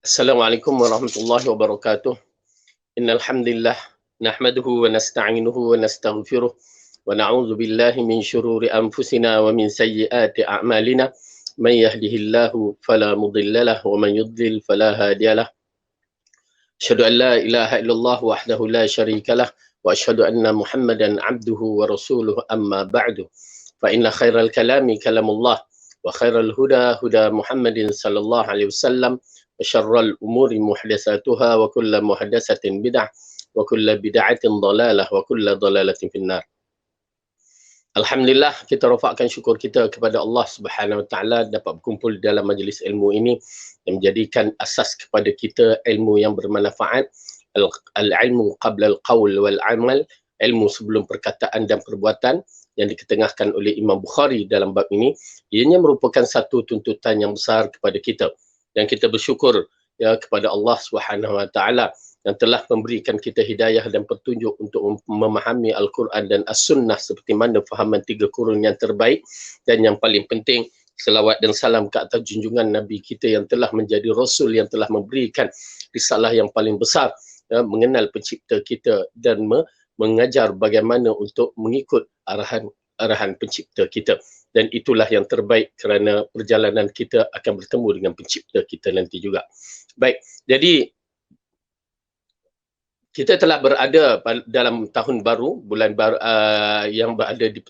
Assalamualaikum warahmatullahi wabarakatuh. Innal hamdalillah nahmaduhu wa nasta'inuhu wa nastaghfiruh wa na'udzu billahi min shururi anfusina wa min sayyiati a'malina. Man yahdihillahu fala mudilla lahu wa man yudlil fala hadiya lahu. Asyhadu an la ilaha illallah wahdahu la syarika lah wa asyhadu anna Muhammadan 'abduhu wa rasuluhu amma ba'du. Fa inna khairal kalami kalamullah wa khairal huda huda Muhammadin sallallahu alaihi wasallam wa syarrul umuri muhdatsatuha wa kullu muhdatsatin bid'ah wa kullu bid'atin dhalalah wa kullu dhalalatin finnar. Alhamdulillah, kita rafakkan syukur kita kepada Allah Subhanahu Wa Taala dapat berkumpul dalam majlis ilmu ini yang menjadikan asas kepada kita ilmu yang bermanfaat. Al-ilmu qabla al-qawl wal-amal, ilmu sebelum perkataan dan perbuatan yang diketengahkan oleh Imam Bukhari dalam bab ini. Ianya merupakan satu tuntutan yang besar kepada kita dan kita bersyukur ya kepada Allah Subhanahu Wa Taala yang telah memberikan kita hidayah dan petunjuk untuk memahami Al-Quran dan As-Sunnah seperti mana fahaman tiga kurun yang terbaik. Dan yang paling penting, selawat dan salam ke atas junjungan Nabi kita yang telah menjadi Rasul, yang telah memberikan risalah yang paling besar, ya, mengenal pencipta kita dan mengajar bagaimana untuk mengikut arahan pencipta kita. Dan itulah yang terbaik kerana perjalanan kita akan bertemu dengan pencipta kita nanti juga. Baik, jadi kita telah berada dalam tahun baru, bulan baru yang berada di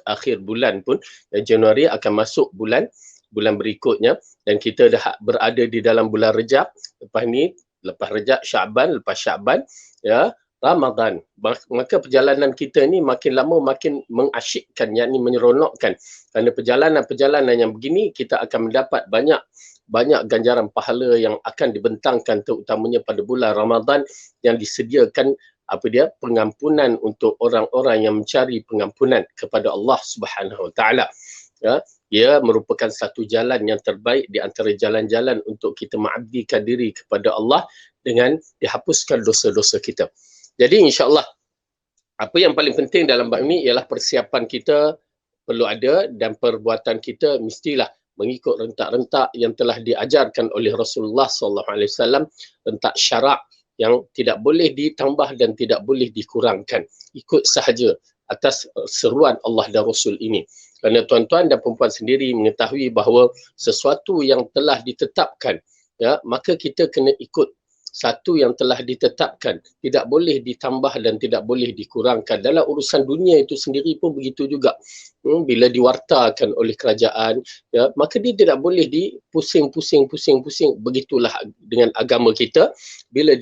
akhir bulan pun, Januari akan masuk bulan berikutnya dan kita dah berada di dalam bulan Rejab. Lepas Rejab, Syaban, lepas Syaban, ya, Ramadan. Maka perjalanan kita ni makin lama makin mengasyikkan, yakni menyeronokkan. Kerana perjalanan yang begini kita akan mendapat banyak ganjaran pahala yang akan dibentangkan terutamanya pada bulan Ramadan yang disediakan pengampunan untuk orang-orang yang mencari pengampunan kepada Allah Subhanahu Wa Taala. Ya, ia merupakan satu jalan yang terbaik di antara jalan-jalan untuk kita mengabdikan diri kepada Allah dengan dihapuskan dosa-dosa kita. Jadi insya-Allah apa yang paling penting dalam bab ini ialah persiapan kita perlu ada dan perbuatan kita mestilah mengikut rentak-rentak yang telah diajarkan oleh Rasulullah SAW, rentak syarak yang tidak boleh ditambah dan tidak boleh dikurangkan. Ikut sahaja atas seruan Allah dan Rasul ini. Kerana tuan-tuan dan perempuan sendiri mengetahui bahawa sesuatu yang telah ditetapkan, ya, maka kita kena ikut satu yang telah ditetapkan, tidak boleh ditambah dan tidak boleh dikurangkan. Dalam urusan dunia itu sendiri pun begitu juga. Bila diwartakan oleh kerajaan, ya, maka dia tidak boleh dipusing-pusing. Begitulah dengan agama kita. Bila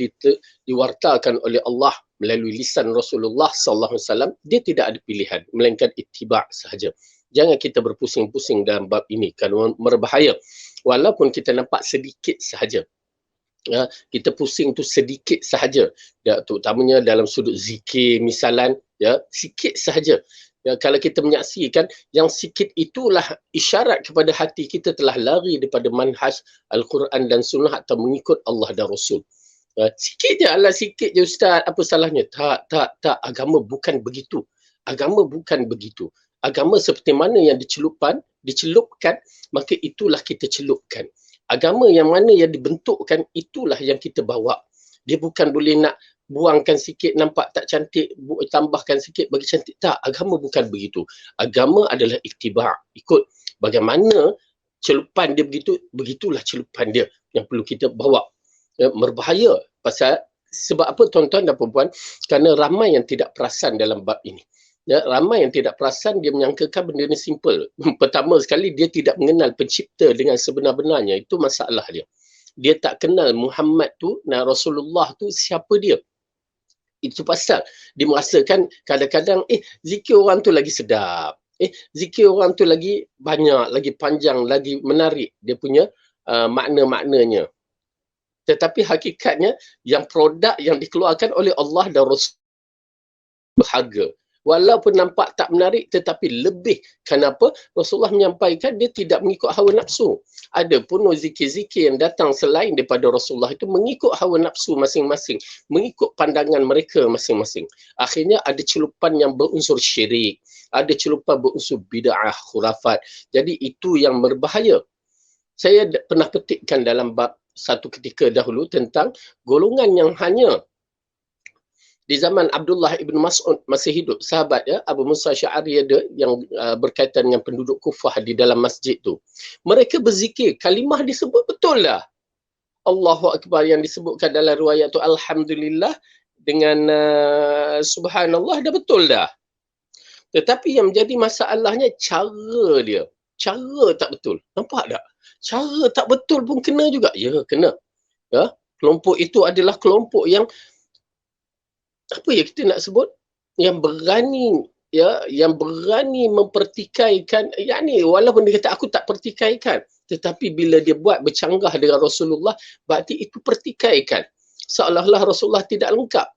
diwartakan oleh Allah melalui lisan Rasulullah SAW, dia tidak ada pilihan melainkan ittiba' sahaja. Jangan kita berpusing-pusing dalam bab ini kerana berbahaya. Walaupun kita nampak sedikit sahaja, ya, kita pusing tu sedikit sahaja, ya, terutamanya dalam sudut zikir misalan, ya, sikit sahaja. Ya, kalau kita menyaksikan yang sikit itulah isyarat kepada hati kita telah lari daripada manhaj Al-Quran dan Sunnah atau mengikut Allah dan Rasul. Ya, sikit je, alah sikit je Ustaz, apa salahnya? Tak, agama bukan begitu. Agama bukan begitu. Agama seperti mana yang dicelupkan, maka itulah kita celupkan. Agama yang mana yang dibentukkan, itulah yang kita bawa. Dia bukan boleh nak buangkan sikit, nampak tak cantik, tambahkan sikit bagi cantik. Tak, agama bukan begitu. Agama adalah ittiba', ikut bagaimana celupan dia begitu, begitulah celupan dia yang perlu kita bawa. Ya, berbahaya sebab apa tuan-tuan dan perempuan? Kerana ramai yang tidak perasan dalam bab ini. Ya, ramai yang tidak perasan, dia menyangkakan benda ni simple. Pertama sekali, dia tidak mengenal pencipta dengan sebenar-benarnya. Itu masalah dia. Dia tak kenal Muhammad tu dan Rasulullah tu siapa dia. Itu pasal dia merasakan kadang-kadang zikir orang tu lagi sedap. Zikir orang tu lagi banyak, lagi panjang, lagi menarik dia punya makna-maknanya. Tetapi hakikatnya yang produk yang dikeluarkan oleh Allah dan Rasul berharga. Walaupun nampak tak menarik tetapi lebih. Kenapa? Rasulullah menyampaikan dia tidak mengikut hawa nafsu. Ada pun zikir-zikir yang datang selain daripada Rasulullah itu mengikut hawa nafsu masing-masing. Mengikut pandangan mereka masing-masing. Akhirnya ada celupan yang berunsur syirik. Ada celupan berunsur bid'ah, khurafat. Jadi itu yang berbahaya. Saya pernah petikkan dalam bab satu ketika dahulu tentang golongan yang hanya di zaman Abdullah ibn Mas'ud masih hidup, sahabat ya, Abu Musa Sy'ari ada yang berkaitan dengan penduduk Kufah di dalam masjid tu. Mereka berzikir, kalimah disebut betul lah. Allahu Akbar yang disebutkan dalam riwayat tu Alhamdulillah dengan Subhanallah dah betul dah. Tetapi yang menjadi masalahnya cara dia. Cara tak betul. Nampak tak? Cara tak betul pun kena juga. Ya, kena. Ya, kelompok itu adalah kelompok yang apa ya kita nak sebut, yang berani, ya, yang berani mempertikaikan, yakni walaupun dia kata aku tak pertikaikan, tetapi bila dia buat bercanggah dengan Rasulullah, berarti itu pertikaikan, seolah-olah Rasulullah tidak lengkap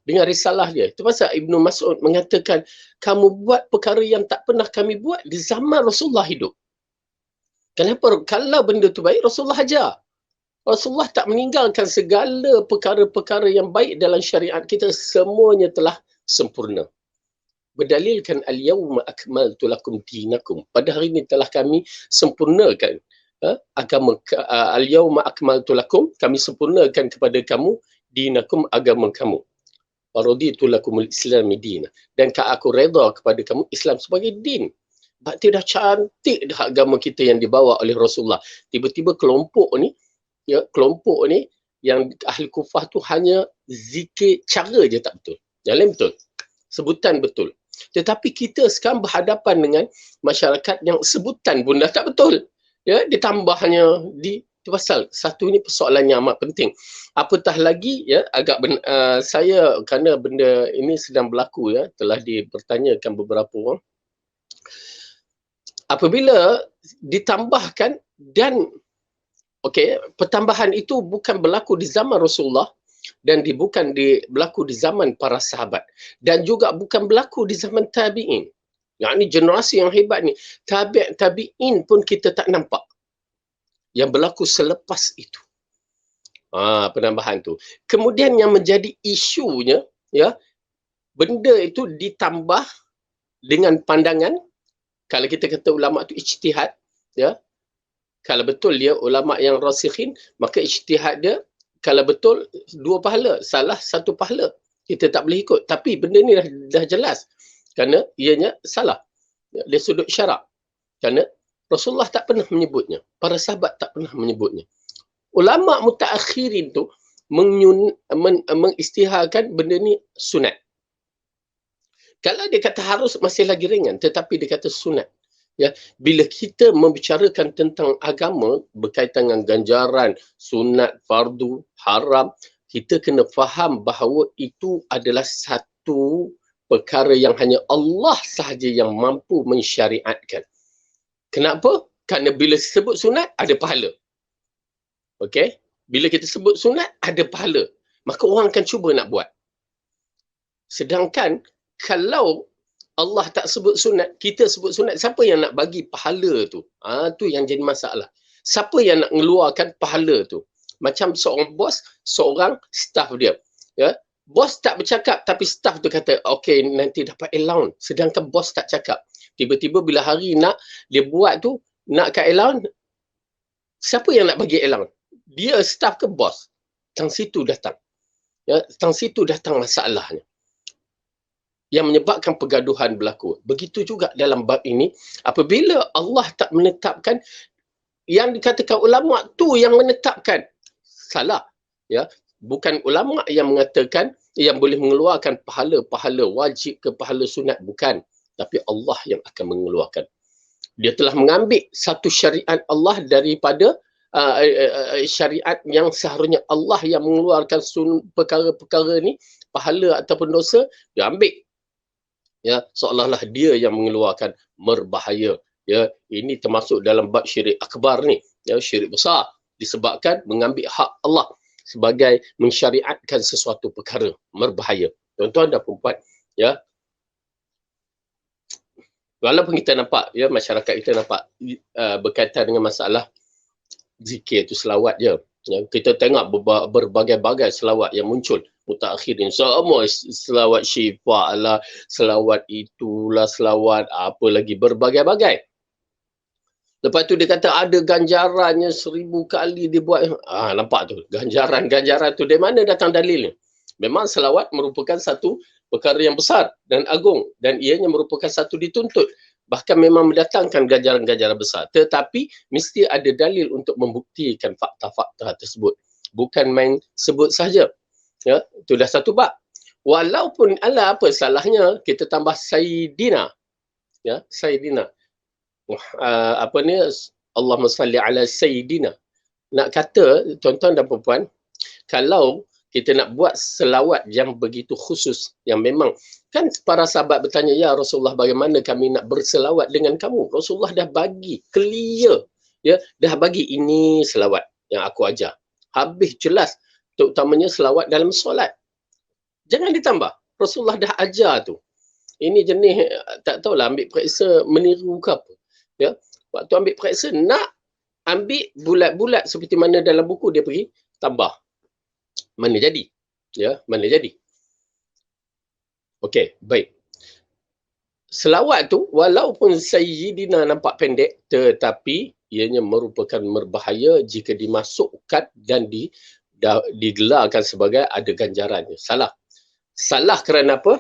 dengan risalah dia. Itu pasal Ibnu Mas'ud mengatakan, kamu buat perkara yang tak pernah kami buat di zaman Rasulullah hidup. Kenapa? Kalau benda tu baik, Rasulullah ajar. Rasulullah tak meninggalkan segala perkara-perkara yang baik dalam syariat kita, semuanya telah sempurna. Berdalilkan al-yawma akmaltu lakum dinakum. Pada hari ini telah kami sempurnakan agama, al-yawma akmaltu lakum, kami sempurnakan kepada kamu dinakum, agama kamu. Waraditu lakumul islami dina. Dan aku redha kepada kamu Islam sebagai din. Berarti dah cantik dah agama kita yang dibawa oleh Rasulullah. Tiba-tiba kelompok ni, ya, kelompok ni yang ahli Kufah tu hanya zikir, cara je tak betul. Yang lain betul. Sebutan betul. Tetapi kita sekarang berhadapan dengan masyarakat yang sebutan pun dah tak betul. Ya, ditambahnya di itu pasal satu ini persoalan yang amat penting. Apatah lagi ya, agak saya kerana benda ini sedang berlaku ya, telah dipertanyakan beberapa orang. Apabila ditambahkan dan okey, pertambahan itu bukan berlaku di zaman Rasulullah dan bukan berlaku di zaman para sahabat dan juga bukan berlaku di zaman tabi'in. Yang ni generasi yang hebat ni. Tabi'in pun kita tak nampak yang berlaku selepas itu. Penambahan tu. Kemudian yang menjadi isunya, ya, benda itu ditambah dengan pandangan, kalau kita kata ulama tu ijtihad, ya, kalau betul dia ulama yang rasikhin, maka ijtihad dia, kalau betul, 2 pahala, salah 1 pahala. Kita tak boleh ikut. Tapi benda ni dah jelas. Kerana ianya salah. Dari sudut syarak. Kerana Rasulullah tak pernah menyebutnya. Para sahabat tak pernah menyebutnya. Ulama mutaakhirin tu mengistiharkan benda ni sunat. Kalau dia kata harus, masih lagi ringan. Tetapi dia kata sunat. Ya, bila kita membicarakan tentang agama berkaitan dengan ganjaran, sunat, fardu, haram, kita kena faham bahawa itu adalah satu perkara yang hanya Allah sahaja yang mampu mensyariatkan. Kenapa? Kerana bila sebut sunat, ada pahala. Okey? Bila kita sebut sunat, ada pahala. Maka orang akan cuba nak buat. Sedangkan kalau Allah tak sebut sunat, kita sebut sunat, siapa yang nak bagi pahala tu? Tu yang jadi masalah. Siapa yang nak mengeluarkan pahala tu? Macam seorang bos, seorang staff dia. Ya? Bos tak bercakap, tapi staff tu kata, okey, nanti dapat allowance. Sedangkan bos tak cakap. Tiba-tiba bila hari nak dia buat tu, nakkan allowance, siapa yang nak bagi allowance? Dia staff ke bos? Tang situ datang. Ya, tang situ datang masalahnya. Yang menyebabkan pergaduhan berlaku. Begitu juga dalam bab ini, apabila Allah tak menetapkan, yang dikatakan ulama tu yang menetapkan, salah. Ya, bukan ulama yang mengatakan yang boleh mengeluarkan pahala-pahala wajib ke pahala sunat, bukan. Tapi Allah yang akan mengeluarkan. Dia telah mengambil satu syariat Allah daripada syariat yang seharusnya Allah yang mengeluarkan perkara-perkara ni, pahala ataupun dosa, dia ambil. Ya, seolah-olah dia yang mengeluarkan, berbahaya. Ya, ini termasuk dalam bab syirik akbar ni, ya, syirik besar, disebabkan mengambil hak Allah sebagai mensyariatkan sesuatu perkara, berbahaya. Tuan-tuan dan puan-puan, ya, walaupun kita nampak, ya, masyarakat kita nampak berkaitan dengan masalah zikir tu, selawat je. Ya, kita tengok berbagai-bagai selawat yang muncul. Mutakhirin semua selawat syifa lah, selawat itulah, selawat apa lagi, berbagai-bagai. Lepas tu dia kata ada ganjarannya 1000 kali dia buat. Nampak tu. Ganjaran tu. Dari mana datang dalilnya? Memang selawat merupakan satu perkara yang besar dan agung. Dan ianya merupakan satu dituntut. Bahkan memang mendatangkan ganjaran-ganjaran besar. Tetapi mesti ada dalil untuk membuktikan fakta-fakta tersebut. Bukan main sebut saja. Ya, itu dah satu bab. Walaupun apa salahnya kita tambah Sayyidina. Ya, Sayyidina. Apa ni, Allahumma salli ala Sayyidina. Nak kata tuan-tuan dan puan-puan, kalau kita nak buat selawat yang begitu khusus, yang memang kan para sahabat bertanya, ya Rasulullah, bagaimana kami nak berselawat dengan kamu? Rasulullah dah bagi clear, ya, dah bagi ini selawat yang aku ajar. Habis jelas, terutamanya selawat dalam solat. Jangan ditambah. Rasulullah dah ajar tu. Ini jenis tak tahulah ambil periksa meniru ke apa. Ya, waktu ambil periksa nak ambil bulat-bulat seperti mana dalam buku, dia pergi tambah. Mana jadi? Ya, mana jadi? Okey, baik. Selawat tu walaupun Sayyidina nampak pendek, tetapi ianya merupakan berbahaya jika dimasukkan dan digelarkan sebagai ada ganjarannya. Salah kerana apa?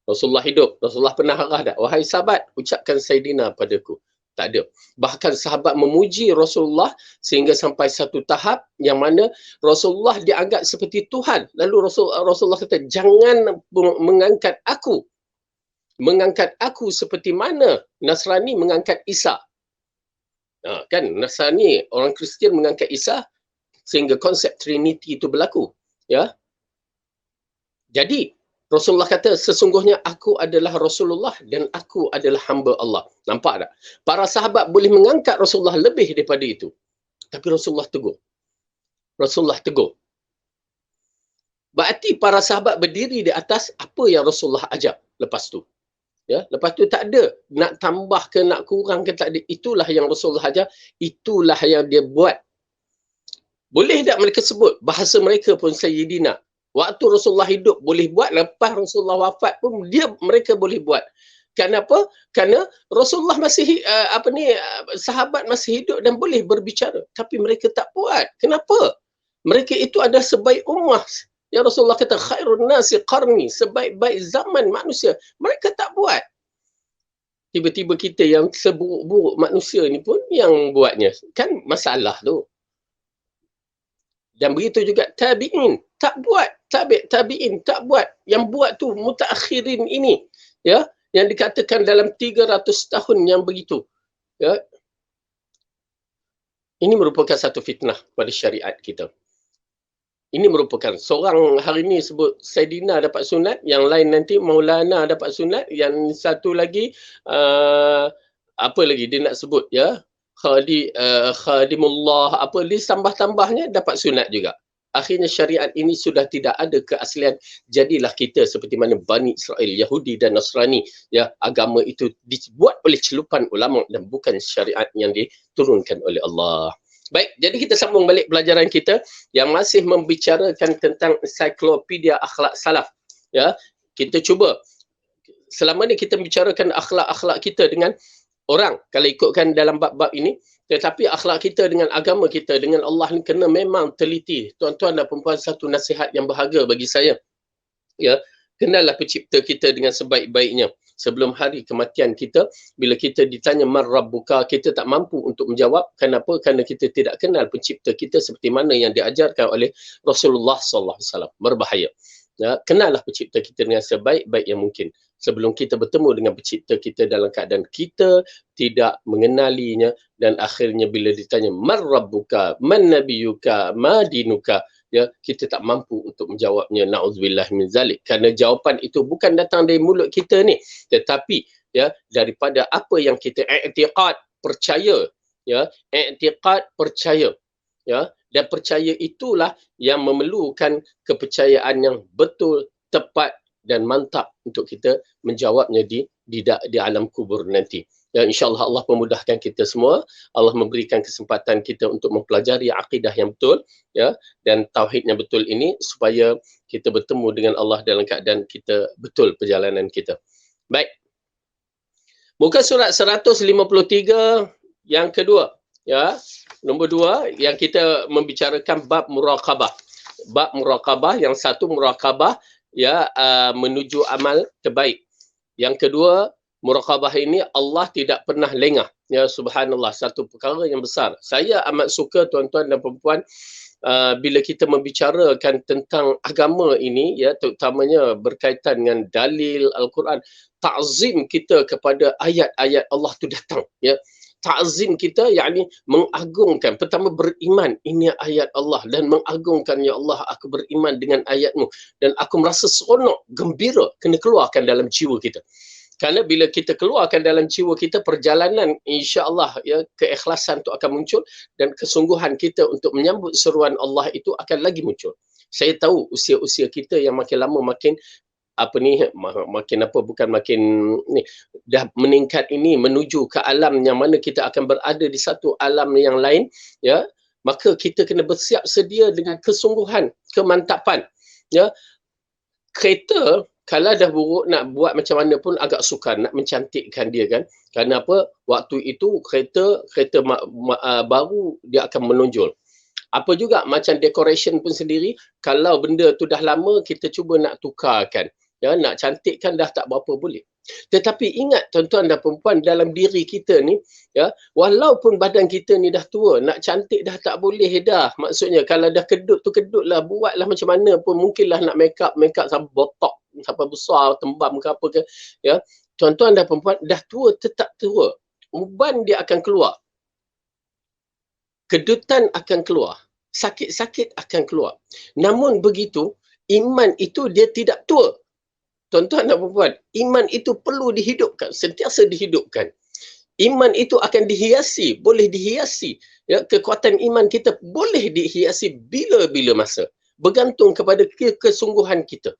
Rasulullah hidup. Rasulullah pernah arah tak? Wahai sahabat, ucapkan Sayyidina padaku. Tak ada. Bahkan sahabat memuji Rasulullah sehingga sampai satu tahap yang mana Rasulullah dianggap seperti Tuhan. Lalu Rasulullah kata, jangan mengangkat aku. Mengangkat aku seperti mana Nasrani mengangkat Isa. Kan, Nasrani, orang Kristian mengangkat Isa sehingga konsep Trinity itu berlaku. Ya. Jadi, Rasulullah kata, sesungguhnya aku adalah Rasulullah dan aku adalah hamba Allah. Nampak tak? Para sahabat boleh mengangkat Rasulullah lebih daripada itu. Tapi Rasulullah tegur. Rasulullah tegur. Berarti para sahabat berdiri di atas apa yang Rasulullah ajar lepas tu. Ya, lepas tu tak ada nak tambah ke nak kurang ke, tak ada. Itulah yang Rasulullah ajar, itulah yang dia buat. Boleh tak mereka sebut bahasa mereka pun Sayyidina? Waktu Rasulullah hidup boleh buat, lepas Rasulullah wafat pun mereka boleh buat. Kenapa? Kerana Rasulullah masih sahabat masih hidup dan boleh berbicara, tapi mereka tak buat. Kenapa? Mereka itu adalah sebaik ummah. Ya, Rasulullah kata khairun nasi qarni, sebaik-baik zaman manusia. Mereka tak buat. Tiba-tiba kita yang seburuk-buruk manusia ni pun yang buatnya. Kan masalah tu. Dan begitu juga tabi'in, tak buat. Tabi'in, tak buat. Yang buat tu mutaakhirin ini. Ya, yang dikatakan dalam 300 tahun yang begitu. Ya. Ini merupakan satu fitnah pada syariat kita. Ini merupakan seorang hari ni sebut Sayyidina dapat sunat, yang lain nanti Maulana dapat sunat, yang satu lagi apa lagi dia nak sebut, ya, khadimullah, apa dia tambah-tambahnya dapat sunat juga. Akhirnya syariat ini sudah tidak ada keaslian. Jadilah kita seperti mana Bani Israel, Yahudi dan Nasrani, ya, agama itu dibuat oleh celupan ulama dan bukan syariat yang diturunkan oleh Allah. Baik, jadi kita sambung balik pelajaran kita yang masih membicarakan tentang ensiklopedia akhlak salaf. Ya, kita cuba selama ni kita bicarakan akhlak-akhlak kita dengan orang, kalau ikutkan dalam bab-bab ini, tetapi akhlak kita dengan agama kita, dengan Allah ni kena memang teliti. Tuan-tuan dan perempuan, satu nasihat yang berharga bagi saya. Ya, kenallah pencipta kita dengan sebaik-baiknya. Sebelum hari kematian kita, bila kita ditanya man rabbuka, kita tak mampu untuk menjawab. Kenapa? Kerana kita tidak kenal pencipta kita seperti mana yang diajarkan oleh Rasulullah SAW. Berbahaya. Ya, kenallah pencipta kita dengan sebaik-baik yang mungkin. Sebelum kita bertemu dengan pencipta kita dalam keadaan kita tidak mengenalinya, dan akhirnya bila ditanya man rabbuka, man nabiyuka, ma dinuka, ya, kita tak mampu untuk menjawabnya. Na'udzubillah min zalik. Kerana jawapan itu bukan datang dari mulut kita ni, tetapi ya daripada apa yang kita i'tiqad, percaya, ya, i'tiqad, percaya, ya, dan percaya itulah yang memerlukan kepercayaan yang betul, tepat dan mantap untuk kita menjawabnya di alam kubur nanti. Ya, insya-Allah Allah memudahkan kita semua. Allah memberikan kesempatan kita untuk mempelajari akidah yang betul, ya, dan tauhid yang betul ini supaya kita bertemu dengan Allah dalam keadaan kita betul perjalanan kita. Baik. Muka surat 153 Yang kedua, ya, nombor 2 yang kita membicarakan bab muraqabah. Bab muraqabah, yang satu muraqabah ya menuju amal terbaik. Yang kedua, muraqabah ini Allah tidak pernah lengah. Ya, subhanallah, satu perkara yang besar. Saya amat suka tuan-tuan dan perempuan bila kita membicarakan tentang agama ini, ya, terutamanya berkaitan dengan dalil Al-Quran, ta'zim kita kepada ayat-ayat Allah tu datang, ya. Ta'zim kita yakni mengagungkan, pertama beriman ini ayat Allah dan mengagungkan, ya Allah aku beriman dengan ayatmu dan aku merasa seronok, gembira kena keluarkan dalam jiwa kita. Kerana bila kita keluarkan dalam jiwa kita, perjalanan insya-Allah, ya, keikhlasan itu akan muncul dan kesungguhan kita untuk menyambut seruan Allah itu akan lagi muncul. Saya tahu usia-usia kita yang makin lama makin makin ni dah meningkat ini menuju ke alam yang mana kita akan berada di satu alam yang lain, ya, maka kita kena bersiap sedia dengan kesungguhan, kemantapan, ya. Kereta kalau dah buruk nak buat macam mana pun agak sukar nak mencantikkan dia kan. Kerana apa? Waktu itu kereta baru dia akan menonjol. Apa juga macam decoration pun sendiri, kalau benda tu dah lama kita cuba nak tukarkan, ya, nak cantikkan dah tak berapa boleh. Tetapi ingat tuan-tuan dan perempuan, dalam diri kita ni, ya, walaupun badan kita ni dah tua, nak cantik dah tak boleh dah. Maksudnya kalau dah kedut tu kedut lah, buatlah macam mana pun, mungkinlah nak make up sampai botok, sampai besar, tembam ke apa ke, ya. Tuan-tuan dan perempuan, dah tua tetap tua. Uban dia akan keluar. Kedutan akan keluar. Sakit-sakit akan keluar. Namun begitu, iman itu dia tidak tua. Tuan-tuan dan perempuan, iman itu perlu dihidupkan, sentiasa dihidupkan. Iman itu akan dihiasi, boleh dihiasi. Ya, kekuatan iman kita boleh dihiasi bila-bila masa. Bergantung kepada kesungguhan kita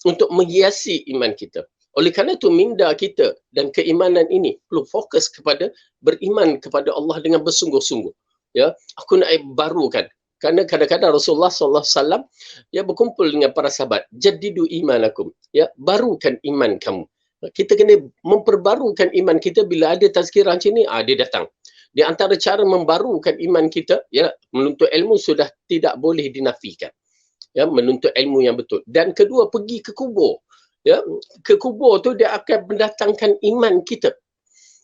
untuk menghiasi iman kita. Oleh kerana itu, minda kita dan keimanan ini perlu fokus kepada beriman kepada Allah dengan bersungguh-sungguh. Ya, aku nak barukan. Kerana kadang-kadang Rasulullah SAW ya berkumpul dengan para sahabat, jadidu imanakum, ya, barukan iman kamu. Kita kena memperbarukan iman kita bila ada tazkirah macam ni, dia datang. Di antara cara membarukan iman kita, ya, menuntut ilmu sudah tidak boleh dinafikan. Ya, menuntut ilmu yang betul. Dan kedua, pergi ke kubur. Ya, ke kubur tu dia akan mendatangkan iman kita.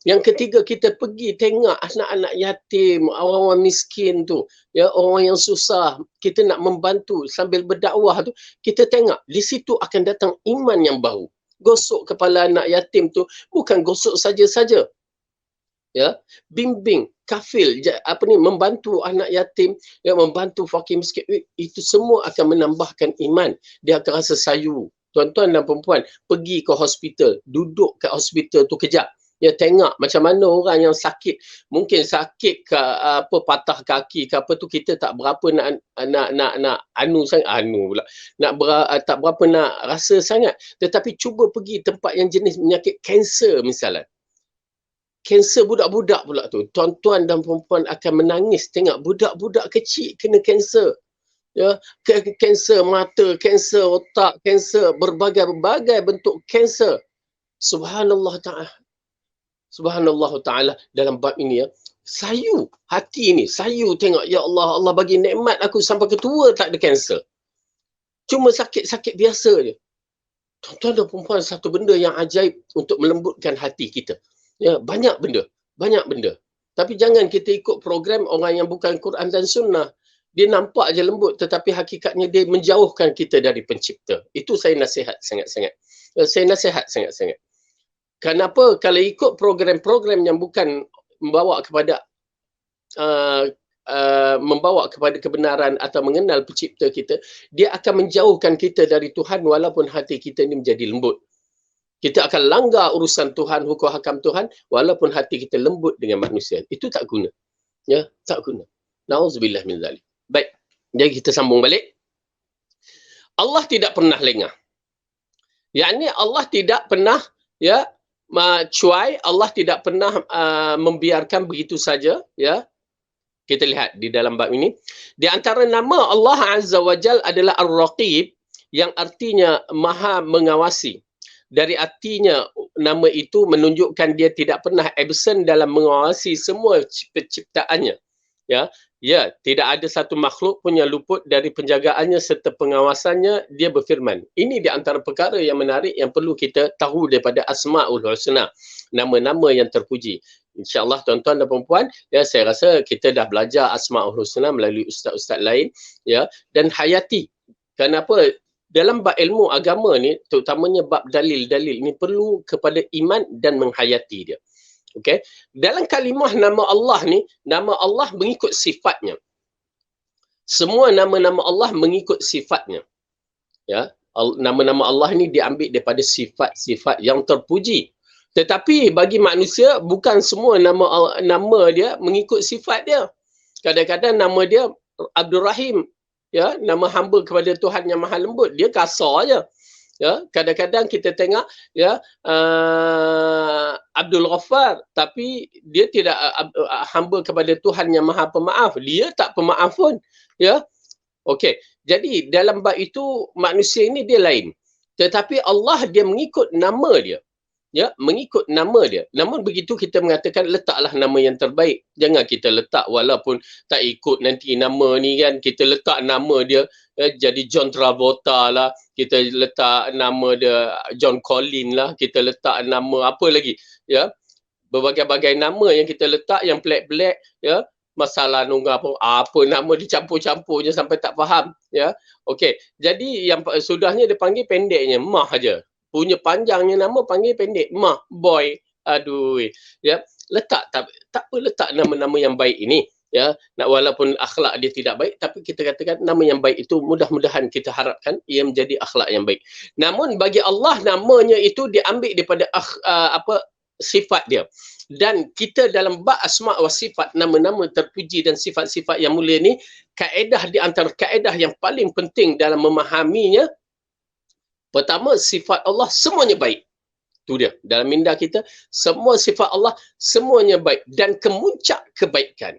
Yang ketiga, kita pergi tengok anak-anak yatim, orang-orang miskin tu, ya, orang yang susah, kita nak membantu sambil berdakwah tu, kita tengok di situ akan datang iman yang baru. Gosok kepala anak yatim tu bukan gosok saja-saja. Ya, bimbing, kafil, membantu anak yatim, ya, membantu fakir miskin, itu semua akan menambahkan iman. Dia akan rasa sayu. Tuan-tuan dan perempuan, pergi ke hospital, duduk kat hospital tu kejap. Ya, tengok macam mana orang yang sakit, mungkin sakit ke patah kaki ke apa tu, kita tak berapa nak tak berapa nak rasa sangat. Tetapi cuba pergi tempat yang jenis penyakit kanser misalnya. Kanser budak-budak pula tu. Tuan-tuan dan perempuan akan menangis tengok budak-budak kecil kena kanser. Ya, kanser mata, kanser otak, kanser berbagai-bagai bentuk kanser. Subhanallah ta'ala. Subhanallah ta'ala dalam bab ini, ya. Sayu hati ni, sayu tengok, ya Allah, Allah bagi nikmat aku sampai ketua tak ada kanser. Cuma sakit-sakit biasa je. Tuan-tuan dan perempuan, satu benda yang ajaib untuk melembutkan hati kita. Ya, banyak benda. Tapi jangan kita ikut program orang yang bukan Quran dan Sunnah. Dia nampak je lembut, tetapi hakikatnya dia menjauhkan kita dari pencipta. Itu saya nasihat sangat-sangat. Kenapa? Kalau ikut program-program yang bukan membawa kepada kebenaran atau mengenal pencipta kita, dia akan menjauhkan kita dari Tuhan walaupun hati kita ini menjadi lembut. Kita akan langgar urusan Tuhan, hukum hakam Tuhan, walaupun hati kita lembut dengan manusia. Itu tak guna. Ya, tak guna. Nauzubillah min zalik. Baik, jadi kita sambung balik. Allah tidak pernah lengah. Yakni Allah tidak pernah, ya, cuai, Allah tidak pernah membiarkan begitu saja, ya. Kita lihat di dalam bab ini, di antara nama Allah Azza wa Jal adalah Ar-Raqib, yang artinya Maha mengawasi. dari artinya nama itu menunjukkan dia tidak pernah absent dalam mengawasi semua penciptaannya. Ya, tidak ada satu makhluk pun yang luput dari penjagaannya serta pengawasannya. Dia berfirman. Ini di antara perkara yang menarik yang perlu kita tahu daripada Asma'ul Husna, nama-nama yang terpuji. InsyaAllah tuan-tuan dan puan-puan, ya, saya rasa kita dah belajar Asma'ul Husna melalui ustaz-ustaz lain, ya, dan hayati. Kenapa? Dalam bab ilmu agama ni, terutamanya bab dalil-dalil ni perlu kepada iman dan menghayati dia. Okey, dalam kalimah nama Allah ni, nama Allah mengikut sifatnya. Semua nama-nama Allah mengikut sifatnya. Ya, nama-nama Allah ni diambil daripada sifat-sifat yang terpuji. Tetapi bagi manusia bukan semua nama dia mengikut sifat dia. Kadang-kadang nama dia Abdul Rahim, ya, nama hamba kepada Tuhan yang Maha Lembut, dia kasar aja. Ya, kadang-kadang kita tengok, ya, Abdul Ghaffar, tapi dia tidak hamba kepada Tuhan yang Maha Pemaaf. Dia tak pemaaf pun, ya. Okey. Jadi dalam bab itu manusia ini dia lain. Tetapi Allah dia mengikut nama dia. Ya, mengikut nama dia. Namun begitu kita mengatakan letaklah nama yang terbaik. Jangan kita letak walaupun tak ikut nanti nama ni kan, kita letak nama dia jadi John Travolta lah, kita letak nama dia John Collins lah, kita letak nama apa lagi, ya. Berbagai-bagai nama yang kita letak yang pelik-pelik, ya. Masalah nunggu apa nama dicampur-campur je sampai tak faham, ya. Okey. Jadi yang sudahnya dia panggil pendeknya Mah aja. Punya panjangnya nama panggil pendek Mah, boy. Aduh. Ya, letak tak apa, letak nama-nama yang baik ini, ya. Nak walaupun akhlak dia tidak baik, tapi kita katakan nama yang baik itu mudah-mudahan kita harapkan ia menjadi akhlak yang baik. Namun bagi Allah namanya itu diambil daripada sifat dia. Dan kita dalam bab asma' wa sifat, nama-nama terpuji dan sifat-sifat yang mulia ni, kaedah di antara kaedah yang paling penting dalam memahaminya, pertama, sifat Allah semuanya baik. Itu dia. Dalam minda kita, semua sifat Allah semuanya baik dan kemuncak kebaikan.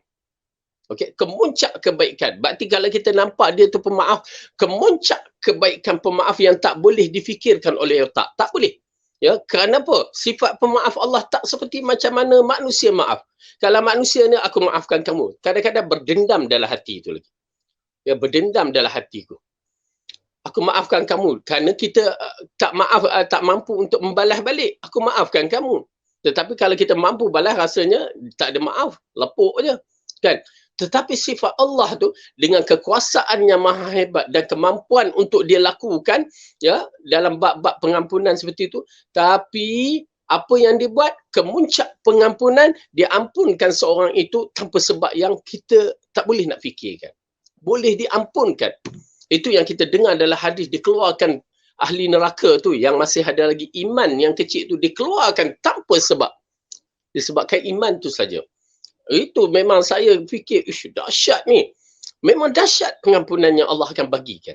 Okey, kemuncak kebaikan. Berarti kalau kita nampak dia tu pemaaf, kemuncak kebaikan pemaaf yang tak boleh difikirkan oleh otak. Tak boleh. Ya, kenapa? Sifat pemaaf Allah tak seperti macam mana manusia maaf. Kalau manusia ni, aku maafkan kamu. Kadang-kadang berdendam dalam hati itu lagi. Ya, berdendam dalam hatiku. Aku maafkan kamu kerana kita tak mampu untuk membalas balik. Aku maafkan kamu. Tetapi kalau kita mampu balas, rasanya tak ada maaf, lepuk je, kan? Tetapi sifat Allah tu dengan kekuasaan yang maha hebat dan kemampuan untuk dia lakukan, ya, dalam bab-bab pengampunan seperti itu, tapi apa yang dia buat, kemuncak pengampunan, dia ampunkan seorang itu tanpa sebab yang kita tak boleh nak fikirkan. Boleh diampunkan. Itu yang kita dengar adalah hadis, dikeluarkan ahli neraka tu yang masih ada lagi iman yang kecil tu, dikeluarkan tanpa sebab. Disebabkan iman tu saja. Itu memang saya fikir, dahsyat ni. Memang dahsyat pengampunan yang Allah akan bagikan.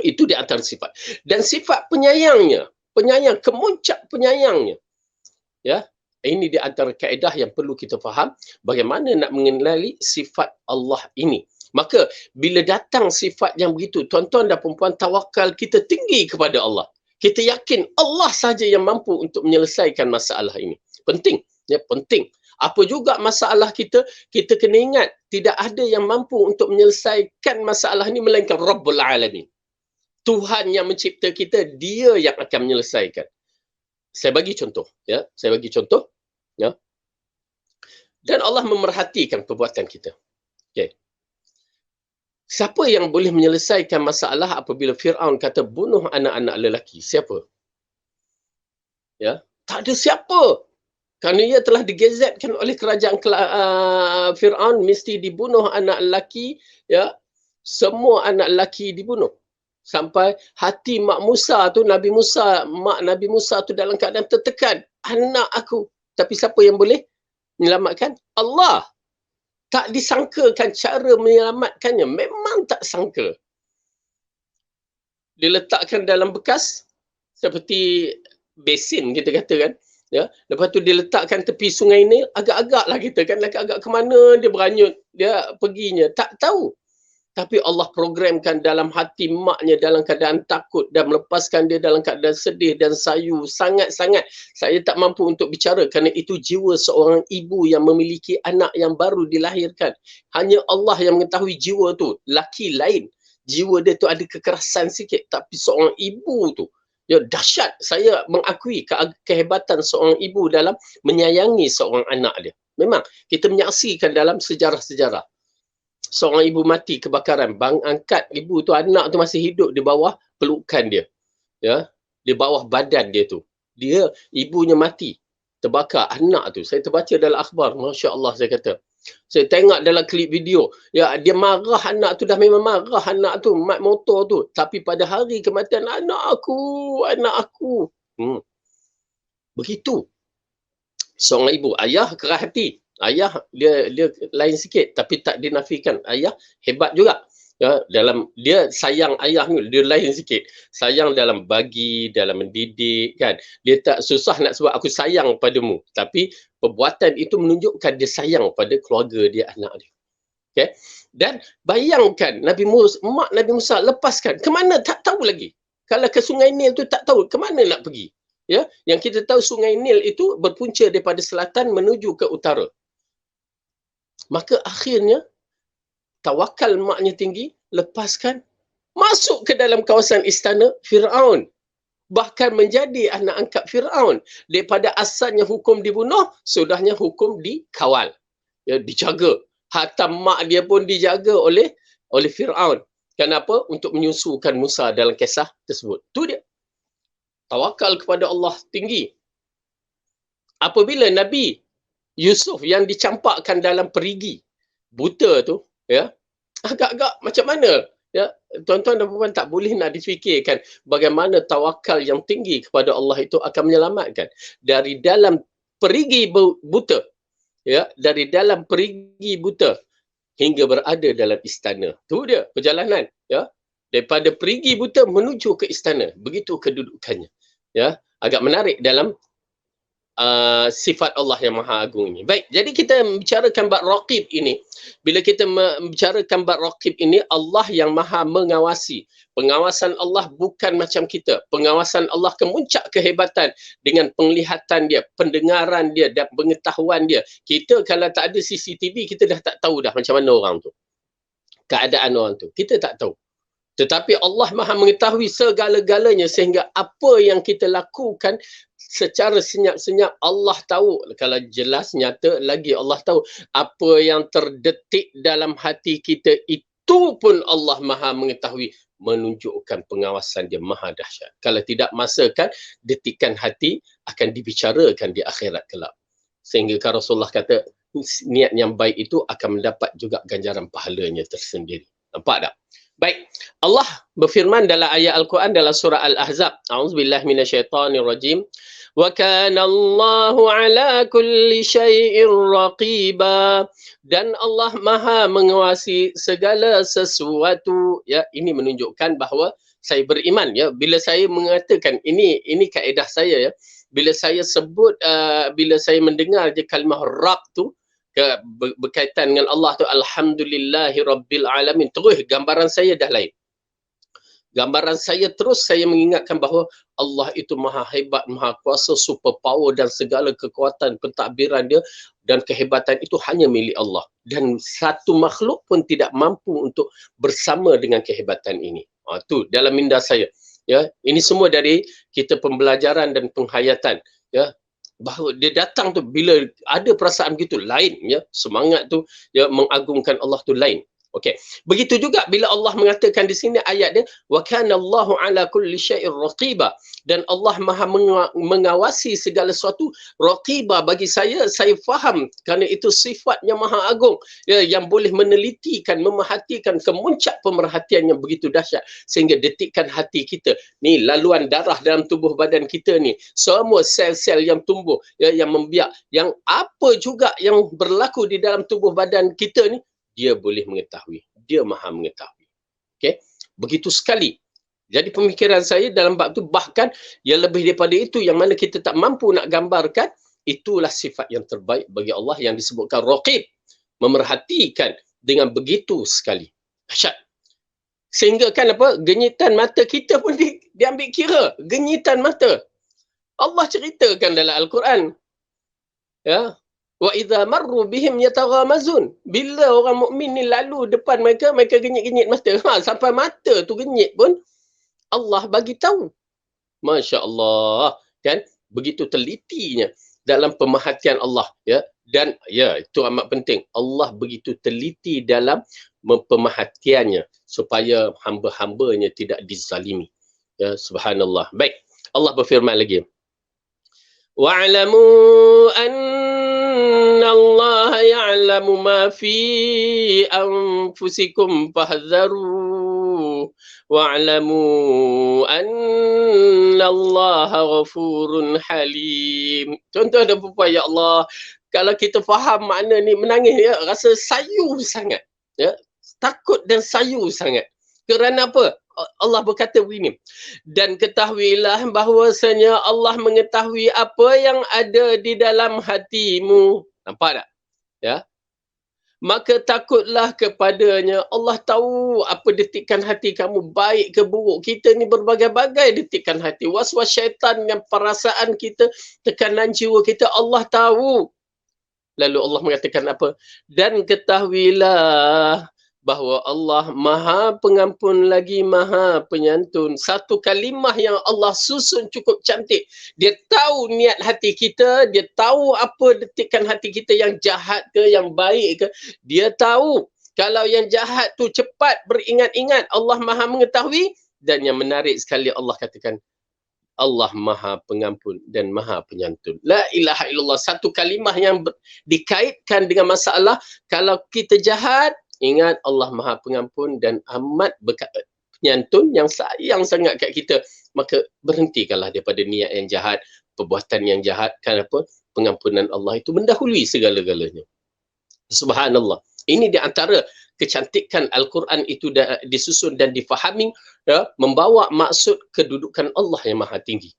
Itu di antara sifat. Dan sifat penyayangnya. Penyayang, kemuncak penyayangnya. Ya, ini di antara kaedah yang perlu kita faham. Bagaimana nak mengenali sifat Allah ini. Maka bila datang sifat yang begitu, tuan-tuan dan puan-puan, tawakal kita tinggi kepada Allah. Kita yakin Allah sahaja yang mampu untuk menyelesaikan masalah ini. Penting. Ya, penting. Apa juga masalah kita, kita kena ingat tidak ada yang mampu untuk menyelesaikan masalah ini melainkan Rabbul Alamin. Tuhan yang mencipta kita, dia yang akan menyelesaikan. Saya bagi contoh, ya. Saya bagi contoh, ya. Dan Allah memerhatikan perbuatan kita. Okey. Siapa yang boleh menyelesaikan masalah apabila Fir'aun kata bunuh anak-anak lelaki? Siapa? Ya, tak ada siapa. Kerana ia telah digazetkan oleh kerajaan Fir'aun mesti dibunuh anak lelaki, ya. Semua anak lelaki dibunuh. Sampai hati mak Musa tu, mak Nabi Musa tu dalam keadaan tertekan. Anak aku. Tapi siapa yang boleh menyelamatkan? Allah. Tak disangkakan cara menyelamatkannya. Memang tak sangka. Diletakkan dalam bekas seperti besin kita katakan. Ya, lepas tu diletakkan tepi sungai Nil, agak-agak lah kita kan, agak-agak ke mana dia beranyut, dia perginya, tak tahu. Tapi Allah programkan dalam hati maknya dalam keadaan takut dan melepaskan dia dalam keadaan sedih dan sayu sangat-sangat. Saya tak mampu untuk bicara kerana itu jiwa seorang ibu yang memiliki anak yang baru dilahirkan. Hanya Allah yang mengetahui jiwa tu. Laki lain, jiwa dia tu ada kekerasan sikit, tapi seorang ibu tu, ya dahsyat. Saya mengakui kehebatan seorang ibu dalam menyayangi seorang anak dia. Memang kita menyaksikan dalam sejarah-sejarah. Seorang ibu mati kebakaran, bang angkat ibu tu, anak tu masih hidup di bawah pelukan dia, ya, di bawah badan dia tu. Dia, ibunya mati terbakar, anak tu saya terbaca dalam akhbar, Masya Allah, saya kata, saya tengok dalam klip video, ya, dia marah, anak tu dah memang marah, anak tu mat motor tu, tapi pada hari kematian, anak aku. Begitu seorang ibu. Ayah keras hati, ayah dia lain sikit, tapi tak dinafikan ayah hebat juga, ya, dalam dia sayang ayah ni, dia lain sikit, sayang dalam bagi, dalam mendidik, kan. Dia tak susah nak sebut aku sayang padamu, tapi perbuatan itu menunjukkan dia sayang pada keluarga dia, anak dia. Okay? Dan bayangkan mak Nabi Musa lepaskan ke mana tak tahu lagi. Kalau ke Sungai Nil tu tak tahu ke mana nak pergi. Ya, yang kita tahu Sungai Nil itu berpunca daripada selatan menuju ke utara. Maka akhirnya tawakal maknya tinggi, lepaskan, masuk ke dalam kawasan istana Firaun. Bahkan menjadi anak angkat Firaun. Daripada asalnya hukum dibunuh, sudahnya hukum dikawal. Ya, dijaga. Hatta mak dia pun dijaga oleh Firaun. Kenapa? Untuk menyusukan Musa dalam kisah tersebut. Tu dia. Tawakal kepada Allah tinggi. Apabila Nabi Yusuf yang dicampakkan dalam perigi buta tu, ya, agak-agak macam mana, ya, tuan-tuan dan puan tak boleh nak difikirkan bagaimana tawakal yang tinggi kepada Allah itu akan menyelamatkan dari dalam perigi buta, ya, dari dalam perigi buta hingga berada dalam istana. Tu dia perjalanan, ya, daripada perigi buta menuju ke istana. Begitu kedudukannya. Ya, agak menarik dalam sifat Allah yang Maha Agung ini. Baik, jadi kita membicarakan bab raqib ini. Bila kita membicarakan bab raqib ini, Allah yang Maha mengawasi. Pengawasan Allah bukan macam kita. Pengawasan Allah kemuncak kehebatan dengan penglihatan dia, pendengaran dia dan pengetahuan dia. Kita kalau tak ada CCTV, kita dah tak tahu dah macam mana orang tu. Keadaan orang tu. Kita tak tahu. Tetapi Allah Maha mengetahui segala-galanya sehingga apa yang kita lakukan secara senyap-senyap Allah tahu. Kalau jelas nyata lagi Allah tahu. Apa yang terdetik dalam hati kita itu pun Allah Maha mengetahui, menunjukkan pengawasan dia maha dahsyat. Kalau tidak masakan detikan hati akan dibicarakan di akhirat kelak. Sehingga Rasulullah kata niat yang baik itu akan mendapat juga ganjaran pahalanya tersendiri. Nampak tak? Baik, Allah berfirman dalam ayat Al-Quran dalam surah Al-Ahzab. A'udzubillahi minasyaitonirrajim. Wa kana Allahu ala kulli syai'in raqiba. Dan Allah Maha mengawasi segala sesuatu. Ya, ini menunjukkan bahawa saya beriman, ya. Bila saya mengatakan ini kaedah saya, ya. Bila saya sebut bila saya mendengar je kalimah Rabb tu berkaitan dengan Allah tu, alhamdulillahi rabbil alamin, terus gambaran saya dah lain. Gambaran saya terus saya mengingatkan bahawa Allah itu maha hebat, maha kuasa, super power dan segala kekuatan pentadbiran dia dan kehebatan itu hanya milik Allah. Dan satu makhluk pun tidak mampu untuk bersama dengan kehebatan ini. Tu dalam minda saya. Ya, ini semua dari kita pembelajaran dan penghayatan. Ya, bahawa dia datang tu bila ada perasaan begitu lain, ya, semangat tu, ya, mengagungkan Allah tu lain. Okey. Begitu juga bila Allah mengatakan di sini ayat dia wa kana Allahu ala kulli syai'in raqiba, dan Allah Maha mengawasi segala sesuatu. Raqiba bagi saya faham kerana itu sifatnya Maha Agung, ya, yang boleh menelitikan, memerhatikan kemuncak pemerhatian yang begitu dahsyat sehingga detikkan hati kita ni, laluan darah dalam tubuh badan kita ni, semua sel-sel yang tumbuh, ya, yang membiak, yang apa juga yang berlaku di dalam tubuh badan kita ni, dia boleh mengetahui. Dia maha mengetahui. Okey? Begitu sekali. Jadi pemikiran saya dalam bab tu, bahkan yang lebih daripada itu yang mana kita tak mampu nak gambarkan, itulah sifat yang terbaik bagi Allah yang disebutkan raqib, memerhatikan dengan begitu sekali. Dahsyat. Sehingga kan apa, genyitan mata kita pun diambil kira, genyitan mata. Allah ceritakan dalam Al-Quran, ya, wa idza marru bihim yataghamazun. Bila orang mukmin ni lalu depan mereka, mereka genyit-genyit mata. Sampai mata tu genyit pun Allah bagi tahu. Masya-Allah, kan? Begitu telitinya dalam pemerhatian Allah, ya. Dan ya, itu amat penting. Allah begitu teliti dalam pemerhatiannya supaya hamba-hambanya tidak dizalimi. Ya, subhanallah. Baik. Allah berfirman lagi. Wa'lamu anna Allah ya'lamu ma fi anfusikum fahdharu wa'lamu anna Allah ghafurun halim. Tuan-tuan dan puan, ya Allah, kalau kita faham makna ni, menangis ya, rasa sayu sangat, ya, takut dan sayu sangat. Kerana apa? Allah berkata begini, dan ketahuilah bahwasanya Allah mengetahui apa yang ada di dalam hatimu. Nampak tak? Ya. Maka takutlah kepadanya. Allah tahu apa detikan hati kamu, baik ke buruk. Kita ni berbagai-bagai detikan hati. Was-was syaitan yang perasaan kita, tekanan jiwa kita, Allah tahu. Lalu Allah mengatakan apa? Dan ketahuilah bahawa Allah Maha Pengampun lagi Maha Penyantun. Satu kalimah yang Allah susun cukup cantik. Dia tahu niat hati kita, dia tahu apa detikan hati kita, yang jahat ke, yang baik ke. Dia tahu. Kalau yang jahat tu cepat beringat-ingat, Allah Maha mengetahui. Dan yang menarik sekali, Allah katakan, Allah Maha Pengampun dan Maha Penyantun. La ilaha illallah. Satu kalimah yang dikaitkan dengan masalah, kalau kita jahat, ingat Allah Maha Pengampun dan amat penyantun, yang sayang sangat kat kita. Maka berhentikanlah daripada niat yang jahat, perbuatan yang jahat. Kenapa? Pengampunan Allah itu mendahului segala-galanya. Subhanallah. Ini di antara kecantikan Al-Quran itu disusun dan difahami, ya, membawa maksud kedudukan Allah yang maha tinggi.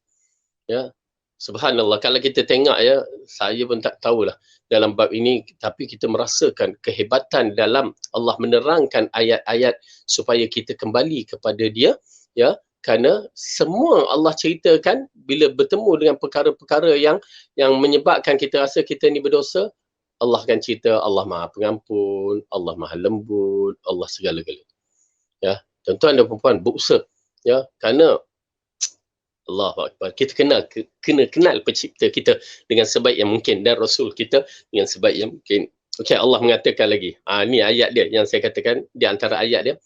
Ya. Subhanallah, kalau kita tengok, ya, saya pun tak tahulah dalam bab ini, tapi kita merasakan kehebatan dalam Allah menerangkan ayat-ayat supaya kita kembali kepada Dia, ya, kerana semua Allah ceritakan bila bertemu dengan perkara-perkara yang menyebabkan kita rasa kita ni berdosa, Allah akan cerita Allah Maha Pengampun, Allah Maha Lembut, Allah segala-galanya. Ya, tuan-tuan dan puan-puan, berusaha, ya, kerana Allahu Akbar, kita kena kenal pencipta kita dengan sebaik yang mungkin, dan Rasul kita dengan sebaik yang mungkin. Okey, Allah mengatakan lagi. Ni ayat dia yang saya katakan, di antara ayat dia.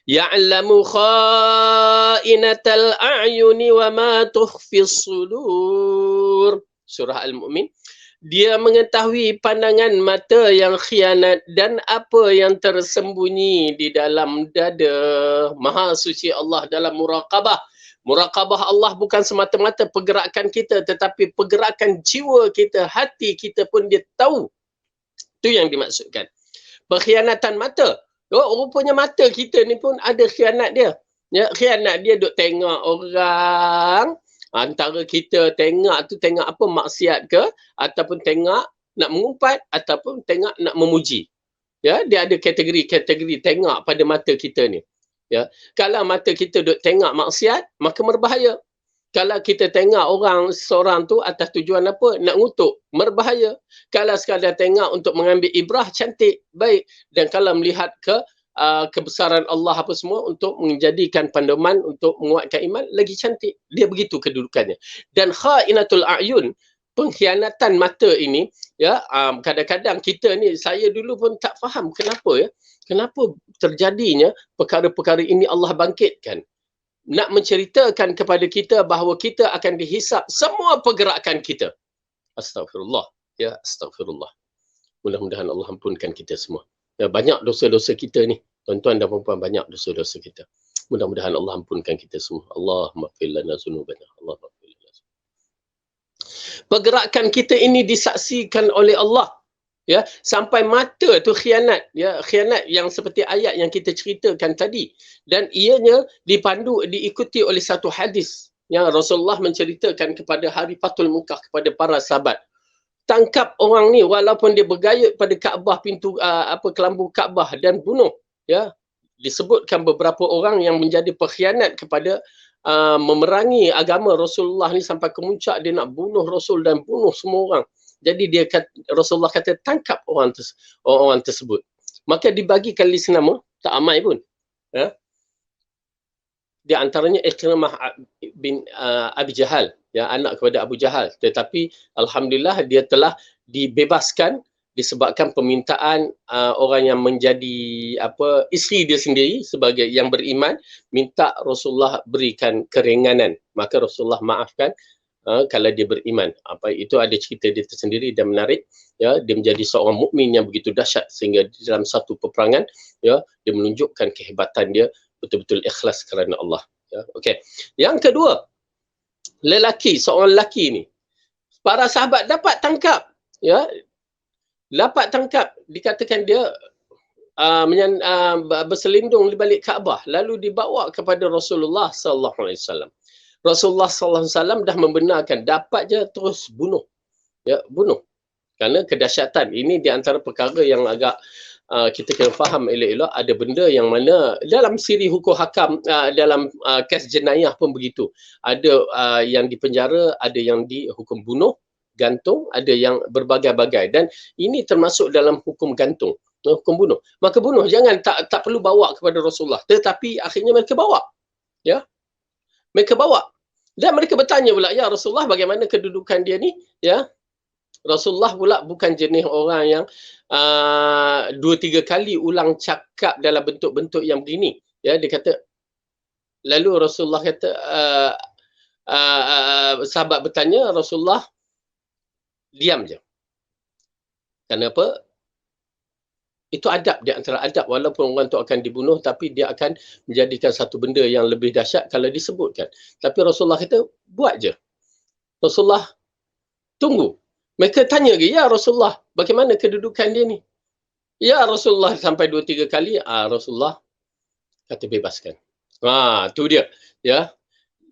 Ya'lamu kha'inatal a'yuni wa ma tukhfis sudur. Surah Al-Mu'min. Dia mengetahui pandangan mata yang khianat dan apa yang tersembunyi di dalam dada. Maha suci Allah dalam muraqabah. Muraqabah Allah bukan semata-mata pergerakan kita, tetapi pergerakan jiwa kita, hati kita pun dia tahu. Itu yang dimaksudkan. Perkhianatan mata. Rupanya mata kita ni pun ada khianat dia. Ya, khianat dia duk tengok orang. Antara kita tengok tu tengok apa, maksiat ke, ataupun tengok nak mengumpat, ataupun tengok nak memuji. Ya, dia ada kategori-kategori tengok pada mata kita ni. Ya, kalau mata kita duk tengok maksiat, maka berbahaya. Kalau kita tengok orang seorang tu atas tujuan apa, nak ngutuk, berbahaya. Kalau sekadar tengok untuk mengambil ibrah, cantik, baik. Dan kalau melihat kebesaran Allah apa semua untuk menjadikan panduman untuk menguatkan iman, lagi cantik. Dia begitu kedudukannya. Dan kha'inatul a'yun, pengkhianatan mata ini, ya, kadang-kadang kita ni, saya dulu pun tak faham kenapa, ya, kenapa terjadinya perkara-perkara ini Allah bangkitkan. Nak menceritakan kepada kita bahawa kita akan dihisap semua pergerakan kita. Astagfirullah. Ya, astagfirullah. Mudah-mudahan Allah ampunkan kita semua. Ya, banyak dosa-dosa kita ni. Tuan-tuan dan puan-puan, banyak dosa-dosa kita. Mudah-mudahan Allah ampunkan kita semua. Allahumma fir lana dzunubana. Allahumma fir lana. Pergerakan kita ini disaksikan oleh Allah. Ya, sampai mata tu khianat, ya, khianat yang seperti ayat yang kita ceritakan tadi, dan ianya diikuti oleh satu hadis yang Rasulullah menceritakan kepada hari Fathul Makkah kepada para sahabat. Tangkap orang ni walaupun dia bergayut pada Kaabah, pintu kelambu Kaabah, dan bunuh, ya. disebutkan beberapa orang yang menjadi pengkhianat kepada memerangi agama Rasulullah ni sampai ke muncak dia nak bunuh Rasul dan bunuh semua orang. Jadi Rasulullah kata tangkap orang tersebut. Maka dibagikan list nama, tak amai pun. Ya. Di antaranya Ikrimah bin Abi Jahal, ya, anak kepada Abu Jahal. Tetapi alhamdulillah dia telah dibebaskan disebabkan permintaan orang yang menjadi isteri dia sendiri sebagai yang beriman minta Rasulullah berikan keringanan, maka Rasulullah maafkan kalau dia beriman. Itu ada cerita dia tersendiri dan menarik, ya. Dia menjadi seorang mukmin yang begitu dahsyat sehingga dalam satu peperangan, ya, dia menunjukkan kehebatan dia betul-betul ikhlas kerana Allah, ya. Okey. Yang kedua, seorang lelaki ni para sahabat dapat tangkap, ya. Dapat tangkap, dikatakan dia berselindung di balik Kaabah, lalu dibawa kepada Rasulullah sallallahu alaihi wasallam. Rasulullah sallallahu alaihi wasallam dah membenarkan, dapat je terus bunuh. Ya, bunuh. Kerana kedahsyatan ini di antara perkara yang agak kita kena faham elok-elok. Ada benda yang mana dalam siri hukum hakam, dalam kes jenayah pun begitu. Ada yang dipenjara, ada yang dihukum bunuh, gantung, ada yang berbagai-bagai, dan ini termasuk dalam hukum gantung, hukum bunuh. Maka bunuh, jangan tak perlu bawa kepada Rasulullah, tetapi akhirnya mereka bawa, ya, mereka bawa, dan mereka bertanya pula, ya Rasulullah, bagaimana kedudukan dia ni, ya. Rasulullah pula bukan jenis orang yang 2-3 kali ulang cakap dalam bentuk-bentuk yang begini, ya. Dia kata, lalu Rasulullah kata, sahabat bertanya, Rasulullah diam je. Kenapa? Itu adab, di antara adab, walaupun orang tu akan dibunuh tapi dia akan menjadikan satu benda yang lebih dahsyat kalau disebutkan. Tapi Rasulullah kata, buat je. Rasulullah tunggu. Mereka tanya lagi, ya Rasulullah, bagaimana kedudukan dia ni? Ya Rasulullah, sampai 2-3 kali, Rasulullah kata bebaskan. Tu dia, ya.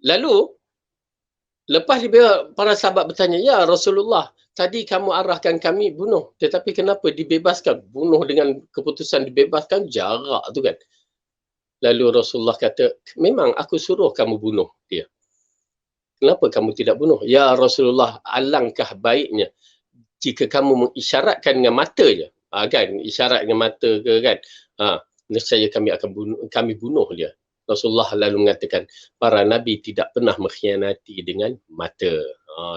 Lalu lepas dia, para sahabat bertanya, ya Rasulullah, tadi kamu arahkan kami bunuh, tetapi kenapa dibebaskan? Bunuh dengan keputusan dibebaskan, jarak tu kan. Lalu Rasulullah kata, memang aku suruh kamu bunuh dia. Kenapa kamu tidak bunuh? Ya Rasulullah, alangkah baiknya jika kamu mengisyaratkan dengan mata je. Kan, isyarat dengan mata ke kan. Nescaya kami bunuh dia. Rasulullah lalu mengatakan, para Nabi tidak pernah mengkhianati dengan mata.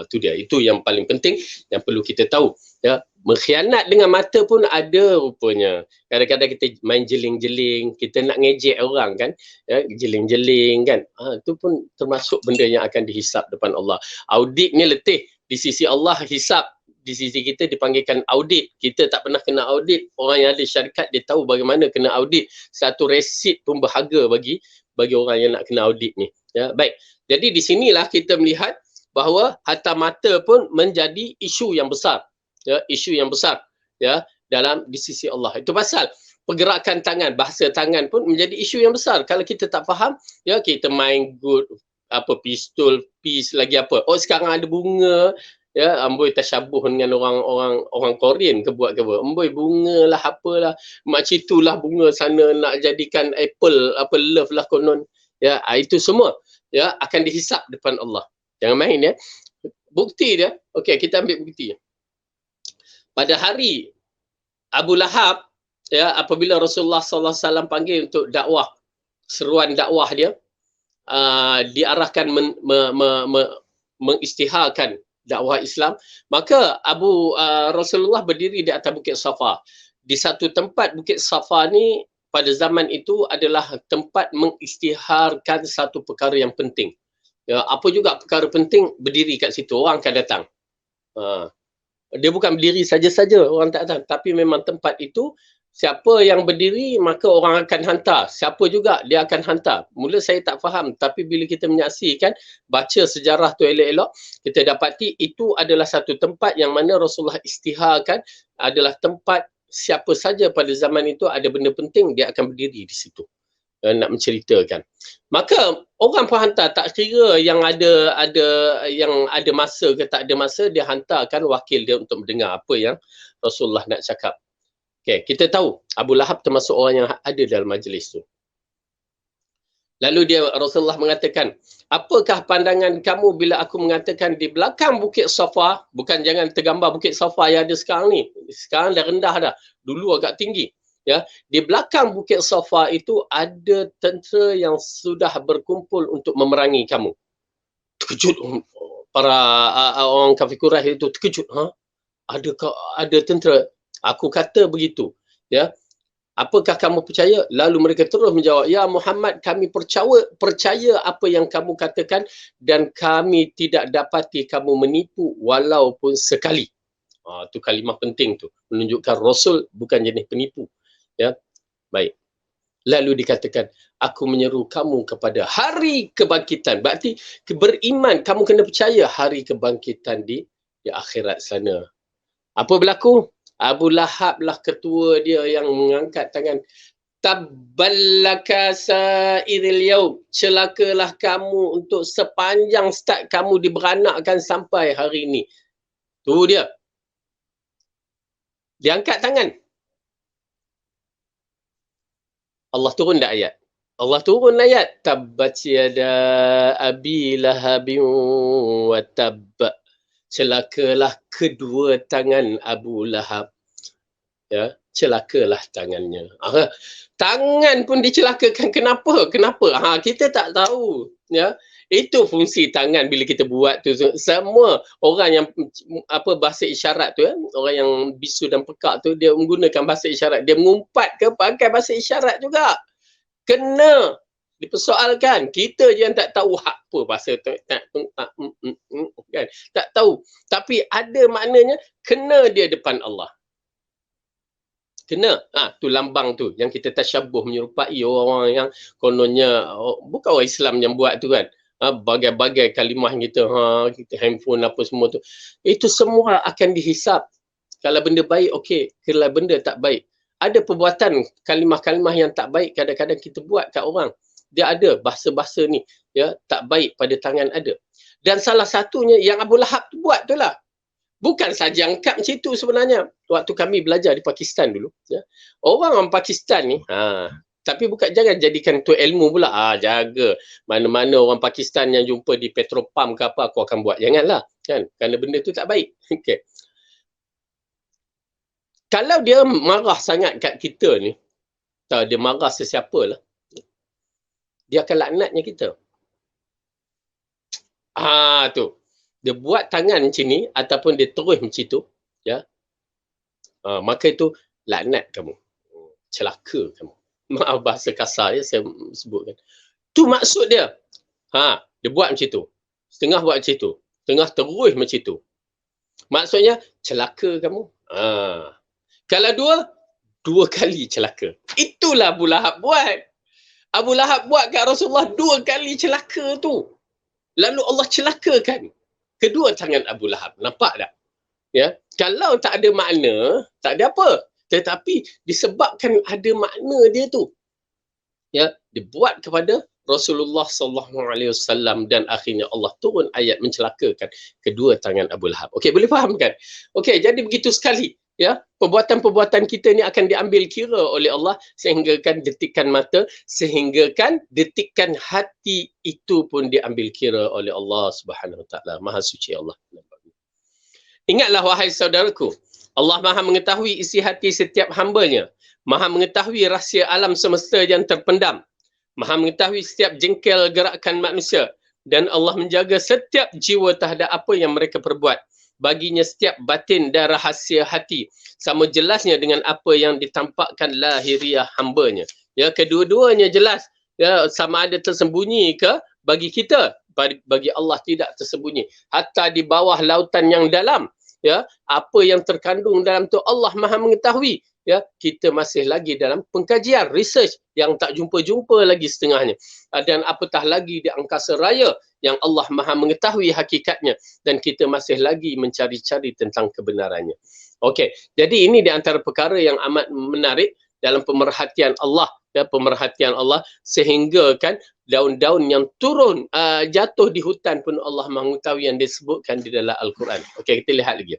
Itu dia. Itu yang paling penting yang perlu kita tahu. Ya, mengkhianat dengan mata pun ada rupanya. Kadang-kadang kita main jeling-jeling, kita nak ngejek orang kan. Ya, jeling-jeling kan. Itu pun termasuk benda yang akan dihisap depan Allah. Audit ni letih. Di sisi Allah hisap. Di sisi kita dipanggilkan audit. Kita tak pernah kena audit. Orang yang ada syarikat dia tahu bagaimana kena audit. Satu resit pun berharga bagi orang yang nak kena audit ni. Ya, baik. Jadi di sinilah kita melihat bahawa harta mata pun menjadi isu yang besar. Ya, isu yang besar, ya, di sisi Allah. Itu pasal pergerakan tangan, bahasa tangan pun menjadi isu yang besar. Kalau kita tak faham, ya, kita main good, pistol, peace, lagi apa. Sekarang ada bunga, ya, amboi tasyabuh dengan orang Korean ke buat ke apa. Amboi bunga lah, apalah, macam itulah bunga sana nak jadikan apple, love lah konon. Ya, itu semua, ya, akan dihisap depan Allah. Jangan main, ya. Bukti dia, okey, kita ambil bukti. Pada hari Abu Lahab, ya, apabila Rasulullah sallallahu alaihi wasallam panggil untuk dakwah, seruan dakwah dia, diarahkan mengisytiharkan dakwah Islam, maka Rasulullah berdiri di atas Bukit Safa. Di satu tempat Bukit Safa ni pada zaman itu adalah tempat mengisytiharkan satu perkara yang penting. Ya, apa juga perkara penting, berdiri kat situ, orang akan datang. Dia bukan berdiri saja-saja, orang tak datang. Tapi memang tempat itu, siapa yang berdiri, maka orang akan hantar. Siapa juga, dia akan hantar. Mula saya tak faham, tapi bila kita menyaksikan, baca sejarah tu elok-elok, kita dapati itu adalah satu tempat yang mana Rasulullah isytiharkan, adalah tempat siapa saja pada zaman itu ada benda penting, dia akan berdiri di situ. Nak menceritakan. Maka orang pun hantar, tak kira yang ada masa ke tak ada masa, dia hantarkan wakil dia untuk mendengar apa yang Rasulullah nak cakap. Okey, kita tahu Abu Lahab termasuk orang yang ada dalam majlis tu. Lalu Rasulullah mengatakan, apakah pandangan kamu bila aku mengatakan di belakang Bukit Safa, bukan jangan tergambar Bukit Safa yang ada sekarang ni. Sekarang dah rendah dah. Dulu agak tinggi. Ya, di belakang Bukit Safa itu ada tentera yang sudah berkumpul untuk memerangi kamu. Terkejut para orang kafir Quraisy itu, terkejut. Ada tentera? Aku kata begitu. Ya. Apakah kamu percaya? Lalu mereka terus menjawab, ya Muhammad, kami percaya apa yang kamu katakan dan kami tidak dapati kamu menipu walaupun sekali. Itu kalimah penting tu, menunjukkan Rasul bukan jenis penipu. Ya, baik. Lalu dikatakan, aku menyeru kamu kepada hari kebangkitan. Berarti beriman, kamu kena percaya hari kebangkitan di akhirat sana. Apa berlaku? Abu Lahab lah ketua dia yang mengangkat tangan. Tabballaka sa'iril yaum. Celakalah kamu untuk sepanjang start kamu diberanakkan sampai hari ini. Tu dia. Dia angkat tangan. Allah turun dah ayat. Allah turun ayat. Tabbat yada abi lahabin wa tabba. Celakalah kedua tangan Abu Lahab. Ya, celakalah tangannya. Tangan pun dicelakakan. Kenapa? Kita tak tahu. Ya, itu fungsi tangan bila kita buat tu. Semua orang yang bahasa isyarat tu, orang yang bisu dan pekak tu, dia menggunakan bahasa isyarat. Dia mengumpat ke pakai bahasa isyarat juga. Kena dipersoalkan. Kita je yang tak tahu apa bahasa tu. Kan? Tak tahu. Tapi ada maknanya kena dia depan Allah. Kena. Tu lambang tu yang kita tasyabuh menyerupai orang-orang yang kononnya bukan orang Islam yang buat tu kan. Bagai-bagai kalimah kita, kita handphone apa semua tu. Itu semua akan dihisap. Kalau benda baik, okey. Kalau benda tak baik. Ada perbuatan kalimah-kalimah yang tak baik kadang-kadang kita buat kat orang. Dia ada bahasa-bahasa ni, ya, tak baik pada tangan ada. Dan salah satunya yang Abu Lahab tu buat tu lah. Bukan saja angkat macam itu sebenarnya. Waktu kami belajar di Pakistan dulu, ya. Orang Pakistan ni, tapi bukan jangan jadikan tu ilmu pula. Jaga. Mana-mana orang Pakistan yang jumpa di Petropam ke apa, aku akan buat. Janganlah. Kan? Kerana benda tu tak baik. Okay. Kalau dia marah sangat kat kita ni, atau dia marah sesiapa lah, dia akan laknatnya kita. Tu. Dia buat tangan macam ni, ataupun dia terus macam tu, ya. Maka itu laknat kamu. Celaka kamu. Maaf bahasa kasar ya saya sebutkan. Tu maksud dia. Dia buat macam tu. Setengah buat macam tu. Setengah terus macam tu. Maksudnya celaka kamu. Kalau dua kali celaka. Itulah Abu Lahab buat. Abu Lahab buat kat Rasulullah 2 kali celaka tu. Lalu Allah celakakan kedua tangan Abu Lahab. Nampak tak? Ya, kalau tak ada makna, tak ada apa. Tetapi disebabkan ada makna dia tu. Ya, dibuat kepada Rasulullah SAW dan akhirnya Allah turun ayat mencelakakan kedua tangan Abu Lahab. Okey, boleh faham kan? Okey, jadi begitu sekali. Ya, perbuatan-perbuatan kita ni akan diambil kira oleh Allah sehinggakan detikan mata, sehinggakan detikan hati itu pun diambil kira oleh Allah Subhanahu Wa Taala. Maha suci Allah. Ingatlah wahai saudaraku, Allah Maha mengetahui isi hati setiap hamba-Nya. Maha mengetahui rahsia alam semesta yang terpendam. Maha mengetahui setiap jengkel gerakan manusia dan Allah menjaga setiap jiwa terhadap apa yang mereka perbuat. Baginya setiap batin dan rahsia hati sama jelasnya dengan apa yang ditampakkan lahiriah hamba-Nya. Ya, kedua-duanya jelas. Ya, sama ada tersembunyi ke bagi kita, bagi Allah tidak tersembunyi. Hatta di bawah lautan yang dalam, ya, apa yang terkandung dalam tu Allah Maha mengetahui. Ya, kita masih lagi dalam pengkajian research yang tak jumpa-jumpa lagi setengahnya. Dan apatah lagi di angkasa raya yang Allah Maha mengetahui hakikatnya dan kita masih lagi mencari-cari tentang kebenarannya. Okey, jadi ini di antara perkara yang amat menarik dalam pemerhatian Allah, ya, pemerhatian Allah sehingga kan daun-daun yang turun jatuh di hutan pun Allah mengetahui yang disebutkan di dalam Al-Quran. Okey, kita lihat lagi.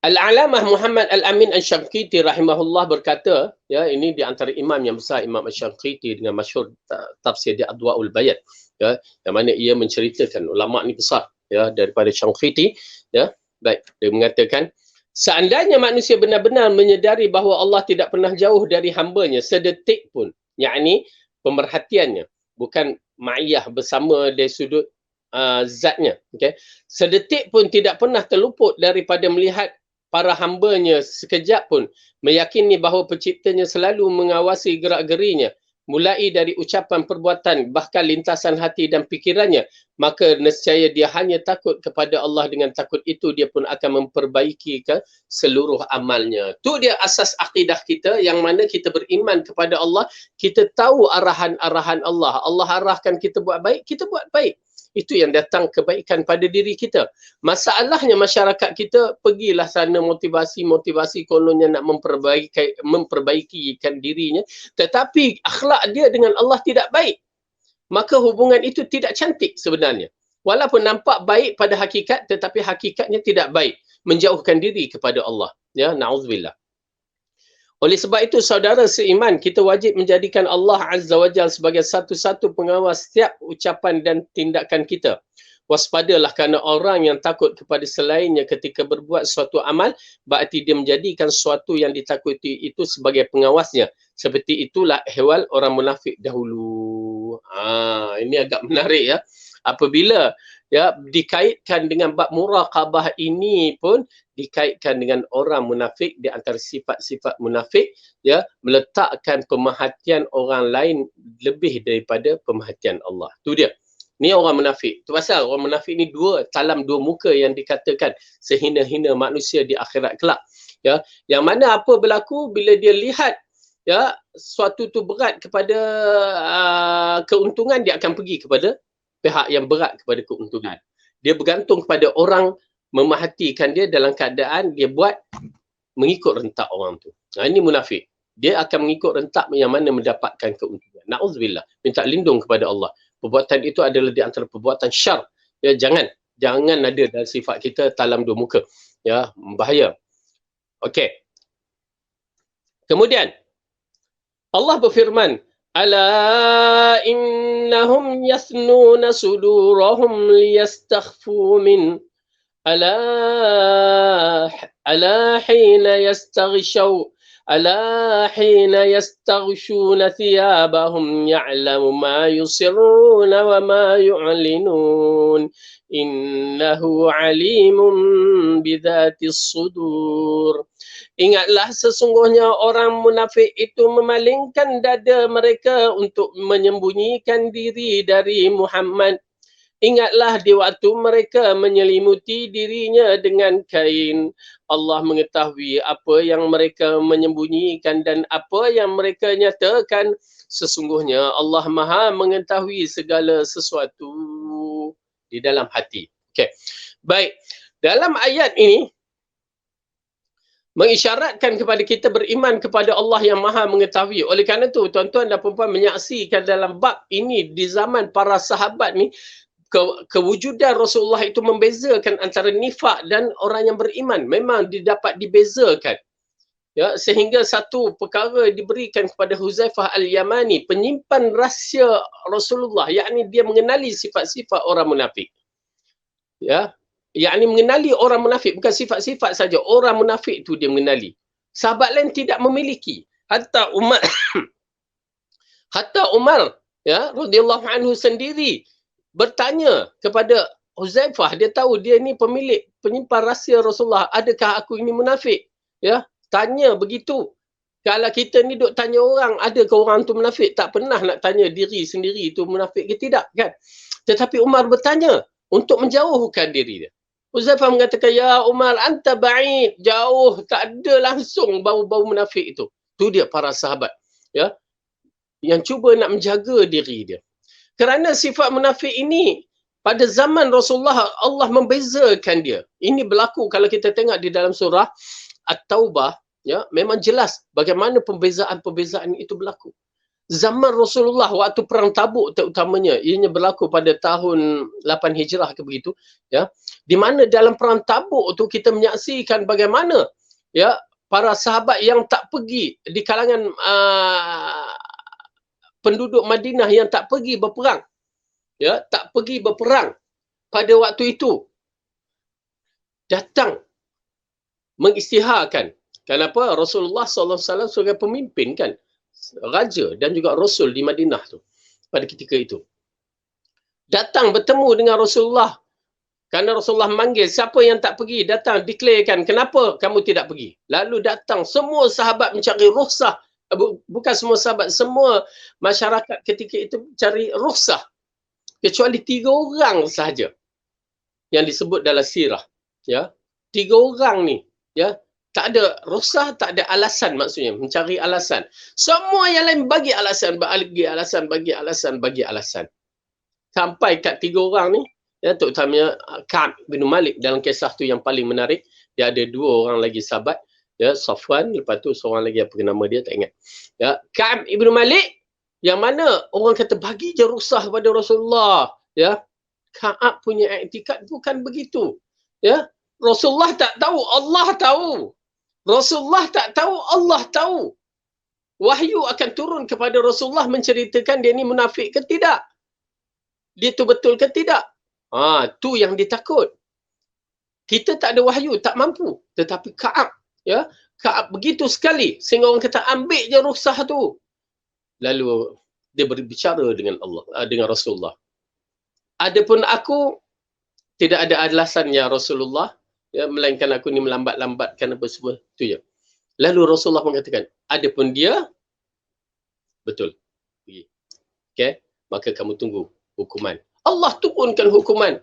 Al-Alamah Muhammad Al-Amin Asy-Syamqiti rahimahullah berkata, ya, ini di antara imam yang besar, Imam Asy-Syamqiti dengan masyhur tafsir dia Adwaul Bayan, ya, yang mana ia menceritakan ulama ni besar, ya, daripada Syamqiti, ya. Baik, dia mengatakan, seandainya manusia benar-benar menyedari bahawa Allah tidak pernah jauh dari hamba-Nya sedetik pun, yakni pemerhatiannya, bukan ma'iyah bersama dari sudut zatnya, okey. Sedetik pun tidak pernah terluput daripada melihat para hamba-Nya sekejap pun, meyakini bahawa penciptanya selalu mengawasi gerak-gerinya, mulai dari ucapan, perbuatan, bahkan lintasan hati dan fikirannya, maka nescaya dia hanya takut kepada Allah. Dengan takut itu dia pun akan memperbaiki ke seluruh amalnya. Tu dia asas akidah kita, yang mana kita beriman kepada Allah, kita tahu arahan-arahan Allah. Allah arahkan kita buat baik, kita buat baik. Itu yang datang kebaikan pada diri kita. Masalahnya masyarakat kita pergilah sana motivasi kononnya nak memperbaikikan dirinya, tetapi akhlak dia dengan Allah tidak baik. Maka hubungan itu tidak cantik sebenarnya. Walaupun nampak baik pada hakikat, tetapi hakikatnya tidak baik, menjauhkan diri kepada Allah. Ya, na'udzubillah. Oleh sebab itu, saudara seiman, kita wajib menjadikan Allah Azza wa Jalla sebagai satu-satu pengawas setiap ucapan dan tindakan kita. Waspadalah kerana orang yang takut kepada selainnya ketika berbuat suatu amal, berarti dia menjadikan sesuatu yang ditakuti itu sebagai pengawasnya. Seperti itulah ehwal orang munafik dahulu. Ini agak menarik, ya. Apabila, ya, dikaitkan dengan bab muraqabah ini pun dikaitkan dengan orang munafik, di antara sifat-sifat munafik, ya, meletakkan pemerhatian orang lain lebih daripada pemerhatian Allah. Tu dia. Ni orang munafik. Tu pasal orang munafik ni talam dua muka yang dikatakan sehina-hina manusia di akhirat kelak. Ya, yang mana apa berlaku bila dia lihat, ya, suatu tu berat kepada keuntungan, dia akan pergi kepada pihak yang berat kepada keuntungan. Dia bergantung kepada orang memerhatikan dia dalam keadaan dia buat mengikut rentak orang tu. Ini munafik. Dia akan mengikut rentak yang mana mendapatkan keuntungan. Na'udzubillah. Minta lindung kepada Allah. Perbuatan itu adalah di antara perbuatan syar. Ya, jangan ada dalam sifat kita talam dua muka. Ya, bahaya. Okey. Kemudian Allah berfirman, ala innahum yasnuna sudurahum liyastakhfu min ala hina yastaghshuna thiyabahum ya'lamu ma yusirruna wa ma yu'linun innahu alimun bidhatis sudur. Ingatlah, sesungguhnya orang munafik itu memalingkan dada mereka untuk menyembunyikan diri dari Muhammad. Ingatlah di waktu mereka menyelimuti dirinya dengan kain. Allah mengetahui apa yang mereka menyembunyikan dan apa yang mereka nyatakan. Sesungguhnya Allah Maha mengetahui segala sesuatu di dalam hati. Okey. Baik. Dalam ayat ini mengisyaratkan kepada kita beriman kepada Allah yang Maha mengetahui. Oleh kerana itu, tuan-tuan dan puan-puan menyaksikan dalam bab ini di zaman para sahabat ni, kewujudan Rasulullah itu membezakan antara nifak dan orang yang beriman. Memang dapat dibezakan. Ya, sehingga satu perkara diberikan kepada Huzaifah Al-Yamani, penyimpan rahsia Rasulullah, yakni dia mengenali sifat-sifat orang munafik. Ya, yakni mengenali orang munafik, bukan sifat-sifat saja, orang munafik tu dia mengenali. Sahabat lain tidak memiliki. Hatta Umar, ya, radhiyallahu anhu sendiri bertanya kepada Huzaifah, dia tahu dia ni pemilik penyimpan rahsia Rasulullah, adakah aku ini munafik? Ya, tanya begitu. Kalau kita ni duk tanya orang, adakah orang tu munafik? Tak pernah nak tanya diri sendiri tu munafik ke tidak, kan? Tetapi Umar bertanya untuk menjauhkan diri dia. Huzaifah mengatakan, ya Umar, anta ba'id, jauh, tak ada langsung bau-bau munafik itu. Tu dia para sahabat, ya, yang cuba nak menjaga diri dia. Kerana sifat munafik ini pada zaman Rasulullah Allah membezakan dia. Ini berlaku kalau kita tengok di dalam surah At-Taubah, ya, memang jelas bagaimana pembezaan-pembezaan itu berlaku. zaman Rasulullah waktu perang Tabuk terutamanya, ianya berlaku pada tahun 8 Hijrah ke begitu, ya. Di mana dalam perang Tabuk tu kita menyaksikan bagaimana ya para sahabat yang tak pergi di kalangan penduduk Madinah yang tak pergi berperang, ya, tak pergi berperang pada waktu itu datang mengisytiharkan. Kenapa? Rasulullah SAW sebagai pemimpin kan, raja dan juga Rasul di Madinah tu pada ketika itu. Datang bertemu dengan Rasulullah. Kerana Rasulullah manggil, siapa yang tak pergi, datang, declarekan, kenapa kamu tidak pergi? Lalu datang, semua sahabat mencari rukhsah. Bukan semua sahabat, semua masyarakat ketika itu mencari rukhsah. Kecuali 3 orang sahaja yang disebut dalam sirah. Ya, 3 orang ni, ya, tak ada rukhsah, tak ada alasan maksudnya, mencari alasan. Semua yang lain bagi alasan, bagi alasan, bagi alasan, bagi alasan. Sampai kat 3 orang ni, ya, terutamanya Ka'ab bin Malik dalam kisah tu yang paling menarik. Dia ada 2 orang lagi sahabat, ya, Safwan, lepas tu seorang lagi apa nama dia tak ingat. Ya, Ka'ab bin Malik yang mana orang kata bagi je rukhsah kepada Rasulullah, ya. Ka'ab punya iktikad bukan begitu. Ya, Rasulullah tak tahu, Allah tahu. Rasulullah tak tahu, Allah tahu. Wahyu akan turun kepada Rasulullah menceritakan dia ni munafik ke tidak. Dia tu betul ke tidak? Tu yang ditakut. Kita tak ada wahyu, tak mampu. Tetapi Ka'ab, ya, Ka'ab begitu sekali sehingga orang kata ambil je rukhsah tu. Lalu dia berbicara dengan Allah, dengan Rasulullah. Adapun aku tidak ada alasan ya Rasulullah, ya, melainkan aku ni melambat-lambatkan apa semua tu je. Lalu Rasulullah mengatakan, adapun dia betul. Pergi. Okay? Maka kamu tunggu hukuman. Allah turunkan hukuman.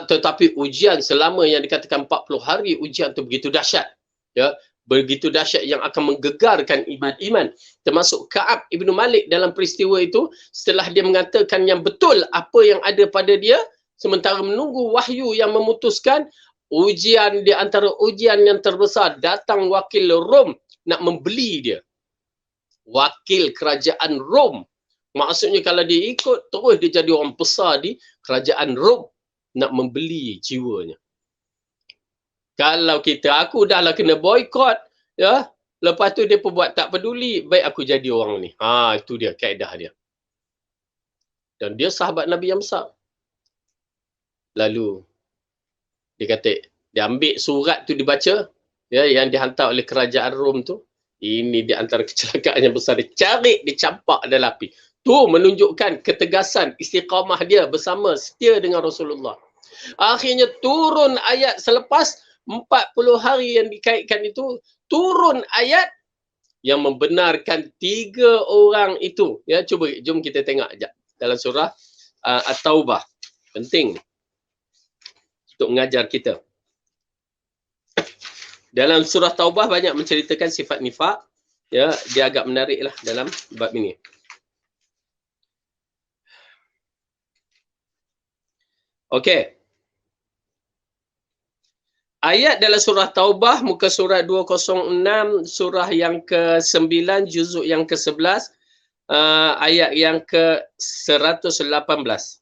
Tetapi ujian selama yang dikatakan 40 hari, ujian tu begitu dahsyat. Ya, begitu dahsyat yang akan menggegarkan iman-iman. Termasuk Ka'ab bin Malik dalam peristiwa itu, setelah dia mengatakan yang betul apa yang ada pada dia, sementara menunggu wahyu yang memutuskan, ujian di antara ujian yang terbesar, datang wakil Rom nak membeli dia. Wakil kerajaan Rom. Maksudnya kalau dia ikut, terus dia jadi orang besar di kerajaan Rom, nak membeli jiwanya. Kalau aku dah lah kena boykot, ya, lepas tu dia pun buat tak peduli, baik aku jadi orang ni. Itu dia kaedah dia. Dan dia sahabat Nabi yang besar. Lalu dia kata, dia ambil surat tu dibaca, ya, yang dihantar oleh kerajaan Rom tu. Ini di antara kecelakaan yang besar. Dia cari, dicampak dalam api. Tu menunjukkan ketegasan istiqamah dia bersama setia dengan Rasulullah. Akhirnya turun ayat selepas 40 hari yang dikaitkan itu, turun ayat yang membenarkan 3 orang itu. Ya, jom kita tengok sekejap dalam surah At-Taubah. Penting untuk mengajar kita. Dalam surah Taubah banyak menceritakan sifat nifak. Ya, dia agak menariklah dalam bab ini. Okey. Ayat dalam surah Taubah, muka surat 206, surah yang ke-9, juzuk yang ke-11, ayat yang ke-118.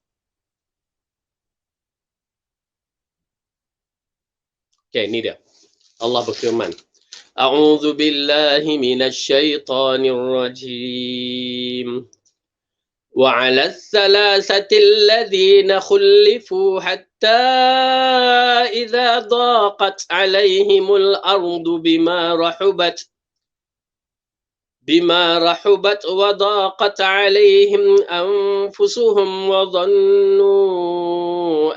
Okey, ini dia. Allah berfirman. A'udzu billahi minasy syaithanir rajim. وعلى الثلاثة الذين خلفوا حتى إذا ضاقت عليهم الأرض بما رحبت وضاقت عليهم أنفسهم وظنوا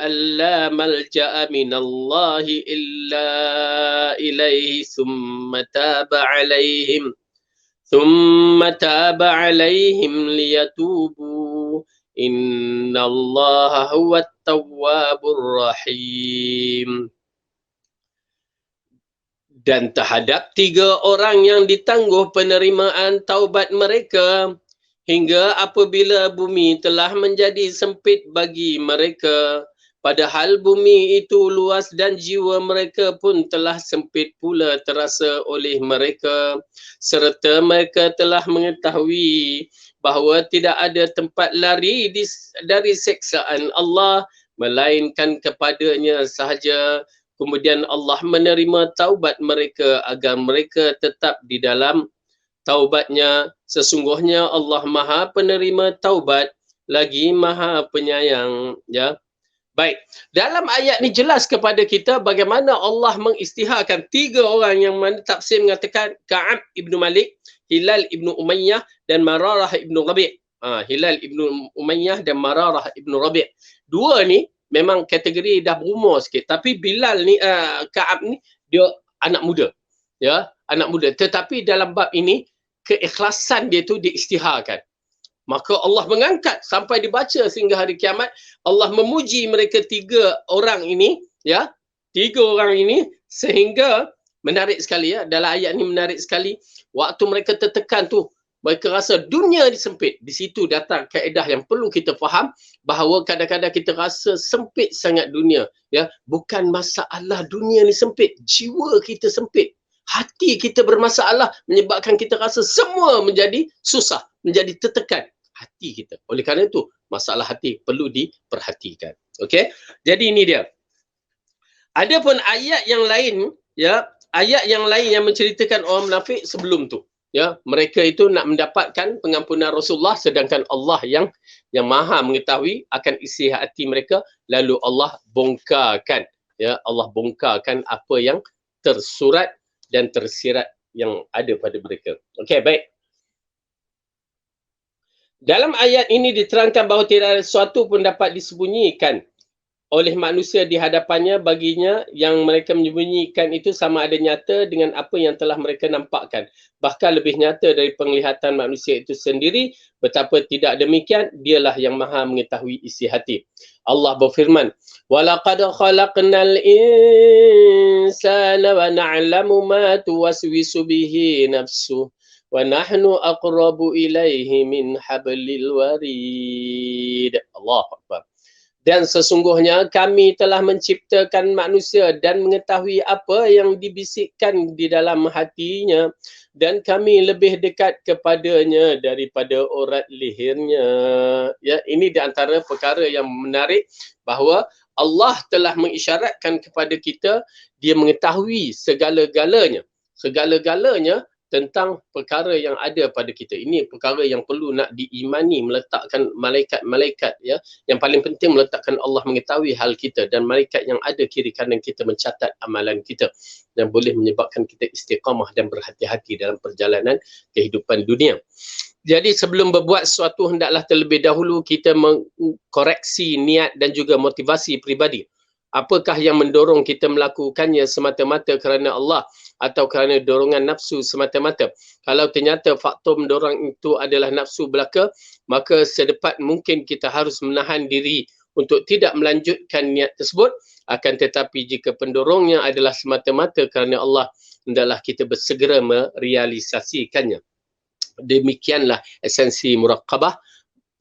أن لا ملجأ من الله إلا إليه ثم تاب عليهم ليتوبوا إن الله هو التواب الرحيم. Dan terhadap 3 orang yang ditangguh penerimaan taubat mereka hingga apabila bumi telah menjadi sempit bagi mereka, padahal bumi itu luas dan jiwa mereka pun telah sempit pula terasa oleh mereka, serta mereka telah mengetahui bahawa tidak ada tempat lari dari seksaan Allah melainkan kepadanya sahaja. Kemudian Allah menerima taubat mereka agar mereka tetap di dalam taubatnya. Sesungguhnya Allah Maha Penerima taubat lagi Maha Penyayang. Ya. Baik, dalam ayat ni jelas kepada kita bagaimana Allah mengisytiharkan tiga orang yang mana tafsir mengatakan Ka'ab ibnu Malik, Hilal ibnu Umayyah dan Mararah ibnu Rabi'. Hilal ibnu Umayyah dan Mararah ibnu Rabi'. Dua ni memang kategori dah berumur sikit, tapi Bilal ni Ka'ab ni dia anak muda. Ya, anak muda. Tetapi dalam bab ini keikhlasan dia tu diisytiharkan. Maka Allah mengangkat sampai dibaca sehingga hari kiamat. Allah memuji mereka tiga orang ini, ya, tiga orang ini, sehingga menarik sekali, ya, dalam ayat ni menarik sekali. Waktu mereka tertekan tu, mereka rasa dunia ni sempit. Di situ datang kaedah yang perlu kita faham, bahawa kadang-kadang kita rasa sempit sangat dunia, ya. Bukan masalah dunia ni sempit, jiwa kita sempit. Hati kita bermasalah menyebabkan kita rasa semua menjadi susah, menjadi tertekan. Hati kita. Oleh kerana itu, masalah hati perlu diperhatikan. Okey? Jadi ini dia. Adapun ayat yang lain, ya, ayat yang lain yang menceritakan orang munafik sebelum tu. Ya, mereka itu nak mendapatkan pengampunan Rasulullah, sedangkan Allah yang Maha mengetahui akan isi hati mereka, lalu Allah bongkarkan, ya, Allah bongkarkan apa yang tersurat dan tersirat yang ada pada mereka. Okey, baik. Dalam ayat ini diterangkan bahawa tidak ada sesuatu pun dapat disembunyikan oleh manusia di hadapannya baginya. Yang mereka menyembunyikan itu sama ada nyata dengan apa yang telah mereka nampakkan. Bahkan lebih nyata dari penglihatan manusia itu sendiri. Betapa tidak demikian, dialah yang Maha mengetahui isi hati. Allah berfirman, وَلَقَدْ خَلَقْنَا الْإِنسَانَ وَنَعْلَمُ مَا تُوَسْوِسُ بِهِ نَفْسُهُ وَنَحْنُ أَقْرَبُ إِلَيْهِ مِنْ حَبْلِ الْوَرِيدِ. Allahu Akbar. Dan sesungguhnya kami telah menciptakan manusia dan mengetahui apa yang dibisikkan di dalam hatinya, dan kami lebih dekat kepadanya daripada urat lehernya. Ya, ini di antara perkara yang menarik, bahawa Allah telah mengisyaratkan kepada kita, dia mengetahui segala-galanya. Segala-galanya tentang perkara yang ada pada kita. Ini perkara yang perlu nak diimani, meletakkan malaikat-malaikat, ya. Yang paling penting meletakkan Allah mengetahui hal kita, dan malaikat yang ada kiri kanan kita mencatat amalan kita, dan boleh menyebabkan kita istiqamah dan berhati-hati dalam perjalanan kehidupan dunia. Jadi sebelum berbuat sesuatu, hendaklah terlebih dahulu kita mengkoreksi niat dan juga motivasi peribadi. Apakah yang mendorong kita melakukannya semata-mata kerana Allah atau kerana dorongan nafsu semata-mata? Kalau ternyata faktor mendorong itu adalah nafsu belaka, maka sedapat mungkin kita harus menahan diri untuk tidak melanjutkan niat tersebut. Akan tetapi jika pendorongnya adalah semata-mata kerana Allah, hendaklah kita bersegera merealisasikannya. Demikianlah esensi muraqabah,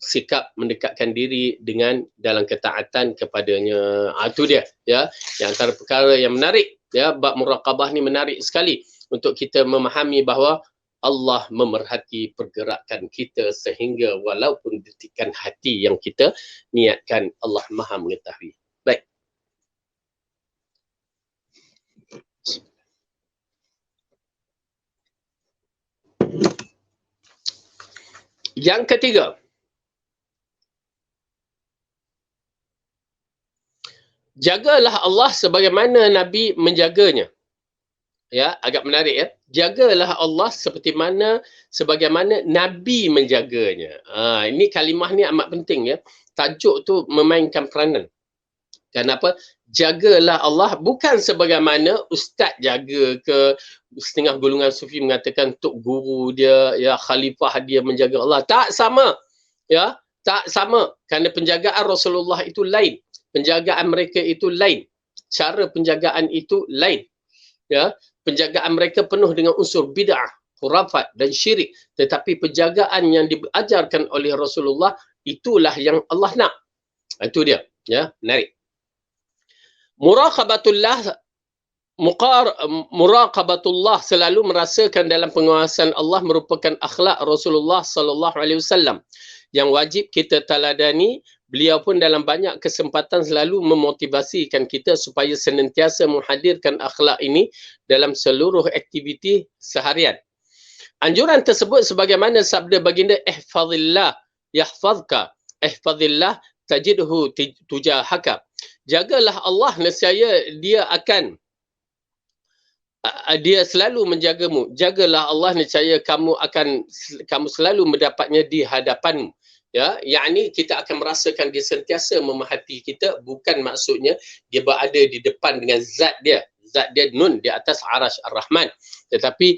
sikap mendekatkan diri dengan dalam ketaatan kepadanya. Itu dia, ya. Yang antara perkara yang menarik, ya, bab muraqabah ni menarik sekali untuk kita memahami bahawa Allah memerhati pergerakan kita, sehingga walaupun detikan hati yang kita niatkan, Allah Maha mengetahui. Baik. Yang ketiga, jagalah Allah sebagaimana Nabi menjaganya. Ya, agak menarik, ya. Jagalah Allah sebagaimana Nabi menjaganya. Ini kalimah ni amat penting, ya. Tajuk tu memainkan peranan. Kenapa? Jagalah Allah bukan sebagaimana ustaz jaga ke, setengah golongan sufi mengatakan tok guru dia, ya, khalifah dia menjaga Allah. Tak sama. Ya, tak sama. Kerana penjagaan Rasulullah itu lain. Penjagaan mereka itu lain. Cara penjagaan itu lain. Ya, penjagaan mereka penuh dengan unsur bid'ah, khurafat dan syirik. Tetapi penjagaan yang diajarkan oleh Rasulullah, itulah yang Allah nak. Itu dia, ya, menarik. Muraqabatullah, muraqabatullah, selalu merasakan dalam pengawasan Allah merupakan akhlak Rasulullah sallallahu alaihi wasallam yang wajib kita teladani. Beliau pun dalam banyak kesempatan selalu memotivasikan kita supaya senantiasa menghadirkan akhlak ini dalam seluruh aktiviti seharian. Anjuran tersebut sebagaimana sabda baginda, ihfazillah yahfazka, ihfazillah tajidhu tujahaka. Jagalah Allah, nescaya dia akan dia selalu menjagamu. Jagalah Allah, nescaya kamu selalu mendapatnya di hadapanmu. Ya, yakni kita akan merasakan dia sentiasa memahati kita, bukan maksudnya dia berada di depan dengan zat dia nun di atas arash ar-Rahman, tetapi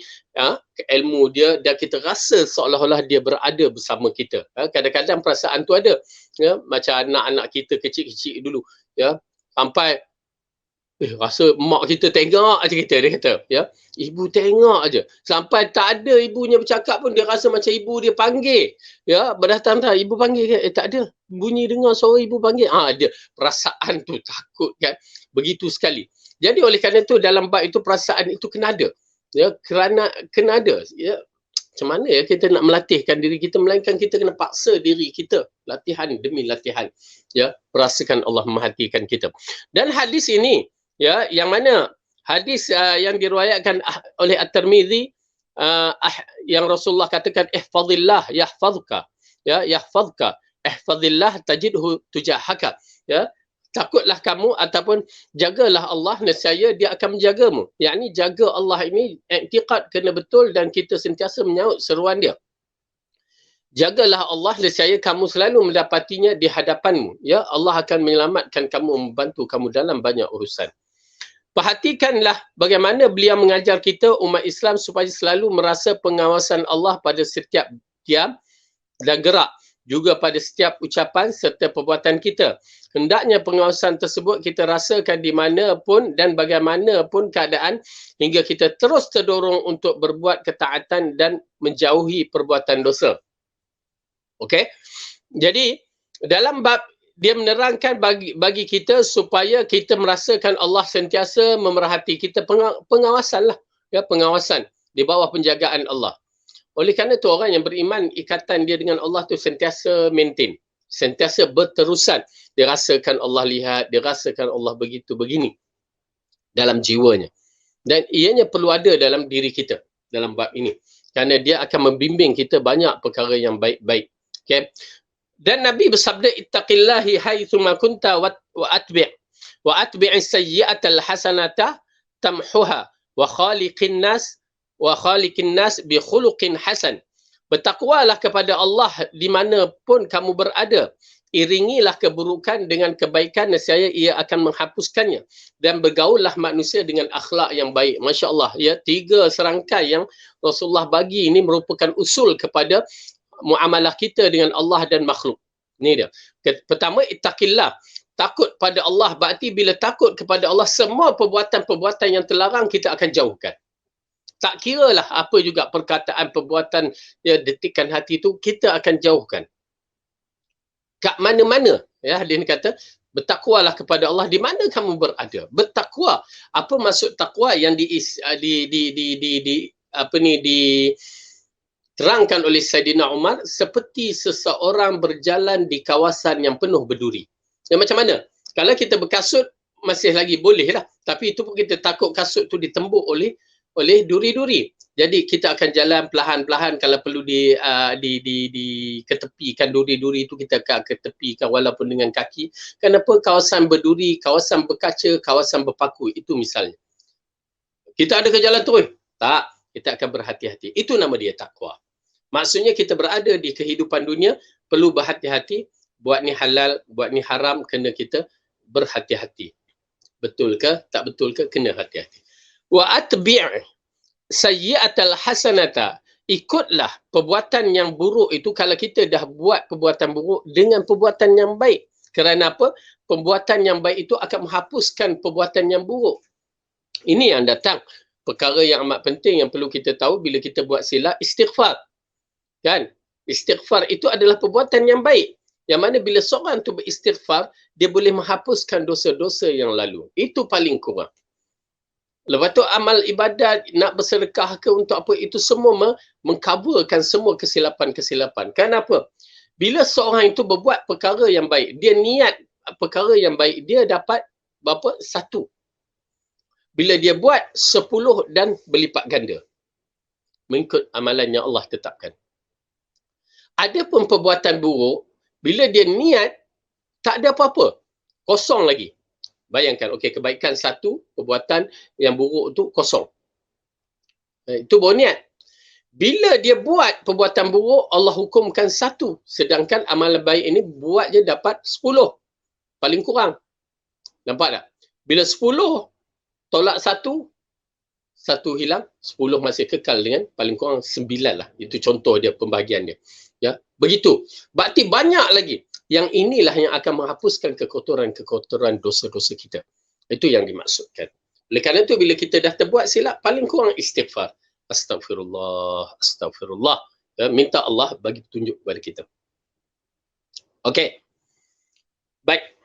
ilmu dia dan kita rasa seolah-olah dia berada bersama kita. Kadang-kadang perasaan tu ada, ya, macam anak-anak kita kecil-kecil dulu, ya, sampai rasa mak kita tengok aja kita, dia kata, ya, ibu tengok aja, sampai tak ada ibunya bercakap pun dia rasa macam ibu dia panggil, ya, berdatang dah ibu panggil kan, tak ada bunyi, dengar suara ibu panggil, ada perasaan tu, takut kan, begitu sekali. Jadi oleh kerana itu dalam bab itu perasaan itu kena ada, ya, kerana kena ada, ya. Macam mana ya kita nak melatihkan diri kita, melainkan kita kena paksa diri kita, latihan demi latihan, ya, perasakan Allah memahatikan kita. Dan hadis ini, ya, yang mana hadis yang diriwayatkan oleh At-Tirmizi, yang Rasulullah katakan ihfazillah yahfazka, ya, yahfazka, ihfazillah tajidhu tujahaka, ya, takutlah kamu ataupun jagalah Allah, nescaya dia akan menjagamu. Yakni jaga Allah ini i'tiqad kena betul dan kita sentiasa menyaut seruan dia. Jagalah Allah, nescaya kamu selalu mendapatinya di hadapanmu, ya, Allah akan menyelamatkan kamu, membantu kamu dalam banyak urusan. Perhatikanlah bagaimana beliau mengajar kita umat Islam supaya selalu merasa pengawasan Allah pada setiap diam dan gerak, juga pada setiap ucapan serta perbuatan kita. Hendaknya pengawasan tersebut kita rasakan di mana pun dan bagaimanapun keadaan, hingga kita terus terdorong untuk berbuat ketaatan dan menjauhi perbuatan dosa. Okey? Jadi dalam bab dia menerangkan bagi kita supaya kita merasakan Allah sentiasa memerhati kita, pengawasan lah, ya, pengawasan di bawah penjagaan Allah. Oleh kerana itu orang yang beriman, ikatan dia dengan Allah tu sentiasa maintain, sentiasa berterusan. Dia rasakan Allah lihat, dia rasakan Allah begitu begini dalam jiwanya. Dan ianya perlu ada dalam diri kita dalam bab ini, kerana dia akan membimbing kita banyak perkara yang baik-baik. Okay? Dan Nabi bersabda, ittaqillahi haitsuma kunta wa atbi'is sayyi'atal hasanata tamhuha wa khaliqin nas bi khuluqin hasan. Bertakwalah kepada Allah di mana pun kamu berada. Iringilah keburukan dengan kebaikan, nescaya ia akan menghapuskannya. Dan bergaullah manusia dengan akhlak yang baik. Masya Allah, ya, 3 serangkai yang Rasulullah bagi ini merupakan usul kepada muamalah kita dengan Allah dan makhluk. Ini dia. Pertama, ittaqillah. Takut pada Allah. Berarti bila takut kepada Allah, semua perbuatan-perbuatan yang terlarang kita akan jauhkan. Tak kiralah apa juga perkataan, perbuatan, ya, detikan hati itu, kita akan jauhkan. Kat mana-mana, ya, dia kata, bertakwalah kepada Allah di mana kamu berada. Bertakwa. Apa maksud takwa yang terangkan oleh Saidina Umar? Seperti seseorang berjalan di kawasan yang penuh berduri. Ya, macam mana? Kalau kita berkasut, masih lagi boleh lah. Tapi itu pun kita takut kasut tu ditembuk oleh duri-duri. Jadi kita akan jalan perlahan-perlahan, kalau perlu diketepikan duri-duri itu, kita akan ketepikan walaupun dengan kaki. Kenapa? Kawasan berduri, kawasan berkaca, kawasan berpaku, itu misalnya. Kita ada ke jalan terus? Tak. Kita akan berhati-hati. Itu nama dia takwa. Maksudnya kita berada di kehidupan dunia, perlu berhati-hati. Buat ni halal, buat ni haram, kena kita berhati-hati. Betul ke? Tak betul ke? Kena hati-hati. Wa atbi' sayyi'atal hasanata. Ikutlah perbuatan yang buruk itu, kalau kita dah buat perbuatan buruk, dengan perbuatan yang baik. Kerana apa? Perbuatan yang baik itu akan menghapuskan perbuatan yang buruk. Ini yang datang. Perkara yang amat penting yang perlu kita tahu bila kita buat silap, istighfar. Kan? Istighfar itu adalah perbuatan yang baik. Yang mana bila seorang tu beristighfar, dia boleh menghapuskan dosa-dosa yang lalu. Itu paling kurang. Lepas tu amal ibadat, nak bersedekah ke untuk apa, itu semua mengcoverkan semua kesilapan-kesilapan. Kenapa? Bila seorang itu berbuat perkara yang baik, dia niat perkara yang baik, dia dapat berapa? 1. Bila dia buat 10 dan berlipat ganda. Mengikut amalan yang Allah tetapkan. Adapun perbuatan buruk, bila dia niat, tak ada apa-apa. Kosong lagi. Bayangkan, okey, kebaikan 1, perbuatan yang buruk tu kosong. Itu baru niat. Bila dia buat perbuatan buruk, Allah hukumkan 1. Sedangkan amalan baik ini buat je dapat 10. Paling kurang. Nampak tak? Bila 10 tolak 1, 1 hilang, 10 masih kekal dengan paling kurang 9 lah. Itu contoh dia, pembahagian dia. Ya, begitu. Berarti banyak lagi. Yang inilah yang akan menghapuskan kekotoran-kekotoran dosa-dosa kita. Itu yang dimaksudkan. Oleh kerana itu, bila kita dah terbuat silap, paling kurang istighfar. Astaghfirullah, astaghfirullah. Ya, minta Allah bagi petunjuk kepada kita. Okey. Baik.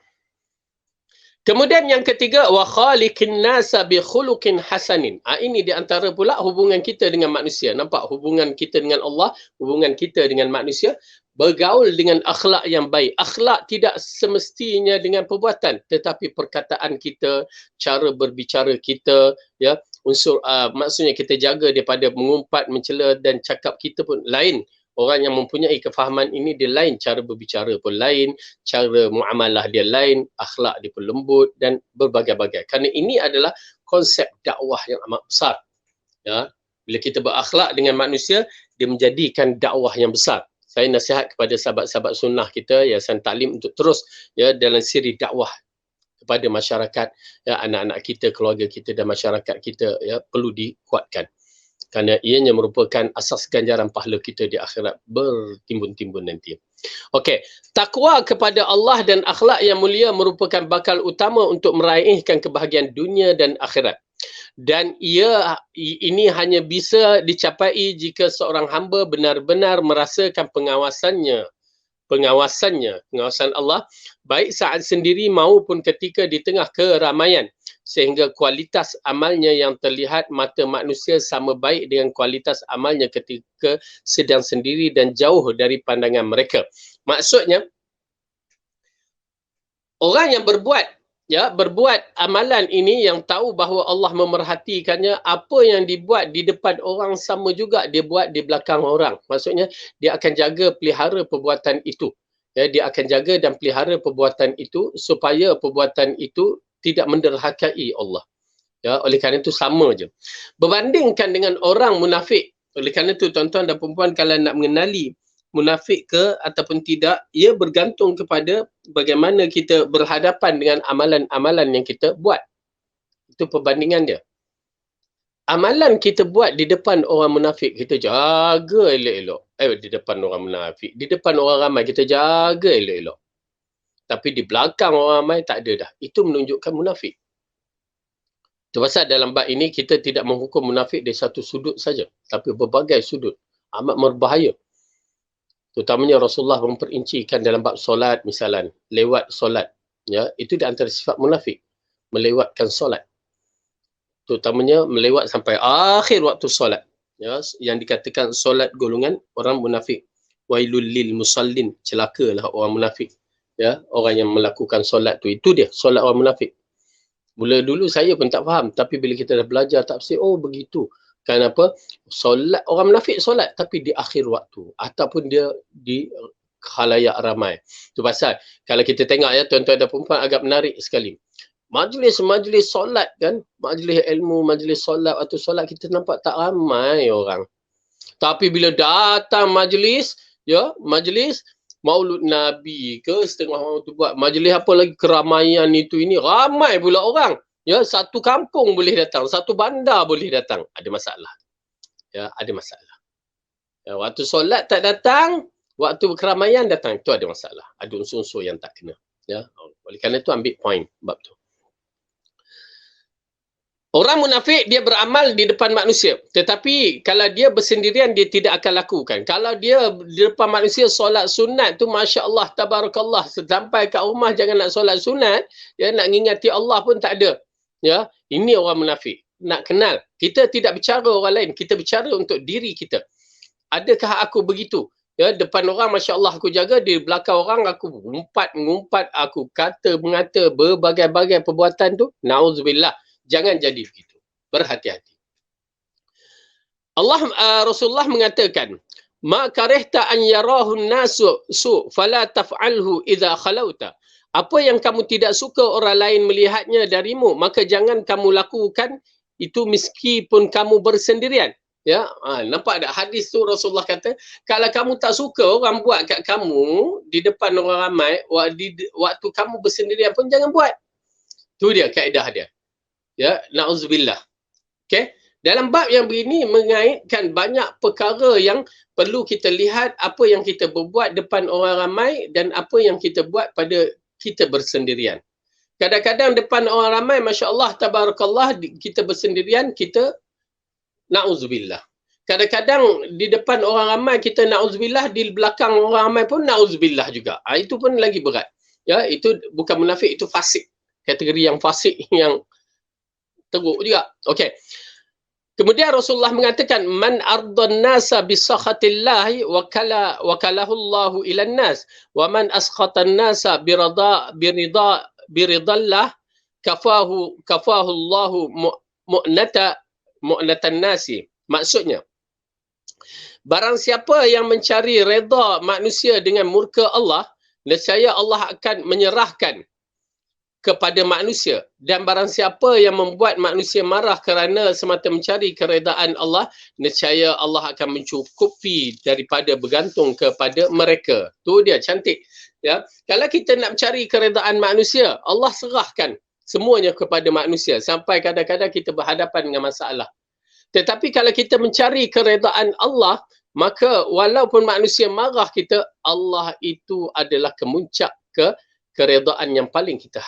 Kemudian yang ketiga, wa khaliqin nasa bi khuluqin hasanin. Ini di antara pula hubungan kita dengan manusia. Nampak hubungan kita dengan Allah, hubungan kita dengan manusia, bergaul dengan akhlak yang baik. Akhlak tidak semestinya dengan perbuatan, tetapi perkataan kita, cara berbicara kita, ya, unsur maksudnya kita jaga daripada mengumpat, mencela, dan cakap kita pun lain. Orang yang mempunyai kefahaman ini, dia lain, cara berbicara pun lain, cara muamalah dia lain, akhlak dia pun lembut dan berbagai-bagai. Kerana ini adalah konsep dakwah yang amat besar. Ya, bila kita berakhlak dengan manusia, dia menjadikan dakwah yang besar. Saya nasihat kepada sahabat-sahabat sunnah kita, Yayasan Taklim, untuk terus ya dalam siri dakwah kepada masyarakat, ya, anak-anak kita, keluarga kita dan masyarakat kita, ya, perlu dikuatkan. Kerana ianya merupakan asas ganjaran pahala kita di akhirat bertimbun-timbun nanti. Okey, takwa kepada Allah dan akhlak yang mulia merupakan bakal utama untuk meraihkan kebahagiaan dunia dan akhirat. Dan ini hanya bisa dicapai jika seorang hamba benar-benar merasakan pengawasan Allah, baik saat sendiri maupun ketika di tengah keramaian, sehingga kualitas amalnya yang terlihat mata manusia sama baik dengan kualitas amalnya ketika sedang sendiri dan jauh dari pandangan mereka. Maksudnya, orang yang berbuat amalan ini, yang tahu bahawa Allah memerhatikannya, apa yang dibuat di depan orang sama juga dia buat di belakang orang. Maksudnya, dia akan jaga pelihara perbuatan itu. Ya, dia akan jaga dan pelihara perbuatan itu supaya perbuatan itu tidak menderhakai Allah. Ya, oleh kerana itu sama je. Berbandingkan dengan orang munafik. Oleh kerana itu tuan-tuan dan perempuan, kalau nak mengenali munafik ke ataupun tidak, ia bergantung kepada bagaimana kita berhadapan dengan amalan-amalan yang kita buat. Itu perbandingan dia. Amalan kita buat di depan orang munafik, kita jaga elok-elok. Di depan orang munafik. Di depan orang ramai, kita jaga elok-elok. Tapi di belakang orang ramai, tak ada dah. Itu menunjukkan munafik. Itu pasal dalam bab ini, kita tidak menghukum munafik dari satu sudut saja. Tapi berbagai sudut. Amat berbahaya. Terutamanya Rasulullah memperincikan dalam bab solat misalan. Lewat solat. Ya, itu di antara sifat munafik. Melewatkan solat. Terutamanya melewat sampai akhir waktu solat. Ya, yang dikatakan solat golongan orang munafik. Wailul lil musallin. Celakalah orang munafik. Ya, orang yang melakukan solat tu, itu dia solat orang munafik. Mula dulu saya pun tak faham, tapi bila kita dah belajar tafsir, oh begitu. Kenapa? Solat orang munafik solat tapi di akhir waktu ataupun dia di khalayak ramai. Itu pasal kalau kita tengok ya tuan-tuan dan puan agak menarik sekali. Majlis-majlis solat kan, majlis ilmu, majlis solat, waktu solat kita nampak tak ramai orang. Tapi bila datang majlis, ya, majlis Maulud Nabi ke, setengah orang tu buat majlis apa lagi, keramaian itu ini, ramai pula orang. Ya, satu kampung boleh datang, satu bandar boleh datang. Ada masalah. Ya, ada masalah. Ya, waktu solat tak datang, waktu keramaian datang, itu ada masalah. Ada unsur-unsur yang tak kena. Ya, oleh kerana itu ambil point bab tu. Orang munafik dia beramal di depan manusia. Tetapi kalau dia bersendirian dia tidak akan lakukan. Kalau dia di depan manusia solat sunat tu masya-Allah tabarakallah, sampai kat rumah jangan nak solat sunat, ya nak ngingati Allah pun tak ada. Ya, ini orang munafik. Nak kenal. Kita tidak bicara orang lain, kita bicara untuk diri kita. Adakah aku begitu? Ya, depan orang masya-Allah aku jaga, di belakang orang aku ngumpat, aku kata mengata berbagai-bagai perbuatan tu. Nauzubillah. Jangan jadi begitu. Berhati-hati. Rasulullah mengatakan, "Ma karihta an yarahu an-nasu su fala taf'alhu idza khalauta." Apa yang kamu tidak suka orang lain melihatnya darimu, maka jangan kamu lakukan itu meskipun kamu bersendirian. Ya, nampak tak hadis tu Rasulullah kata, kalau kamu tak suka orang buat kat kamu di depan orang ramai, waktu kamu bersendirian pun jangan buat. Tu dia kaedah dia. Ya, na'udzubillah. Okey. Dalam bab yang begini mengaitkan banyak perkara yang perlu kita lihat apa yang kita berbuat depan orang ramai dan apa yang kita buat pada kita bersendirian. Kadang-kadang depan orang ramai, masya-Allah tabarakallah, kita bersendirian, kita na'udzubillah. Kadang-kadang di depan orang ramai kita na'udzubillah, di belakang orang ramai pun na'udzubillah juga. Itu pun lagi berat. Ya, itu bukan munafik, itu fasik. Kategori yang fasik yang teruk juga. Okey. Kemudian Rasulullah mengatakan, man ardan nasa bisakhatillahi wakalahu Allahu ilan nas wa man askhatan nasa biridallah kafahu Allahu mu'natan nasi. Maksudnya, barang siapa yang mencari redha manusia dengan murka Allah, nescaya Allah akan menyerahkan kepada manusia, dan barang siapa yang membuat manusia marah kerana semata mencari keredaan Allah, nescaya Allah akan mencukupi daripada bergantung kepada mereka. Tu dia cantik. Ya, kalau kita nak mencari keredaan manusia, Allah serahkan semuanya kepada manusia sampai kadang-kadang kita berhadapan dengan masalah. Tetapi kalau kita mencari keredaan Allah, maka walaupun manusia marah kita, Allah itu adalah kemuncak keredaan yang paling kita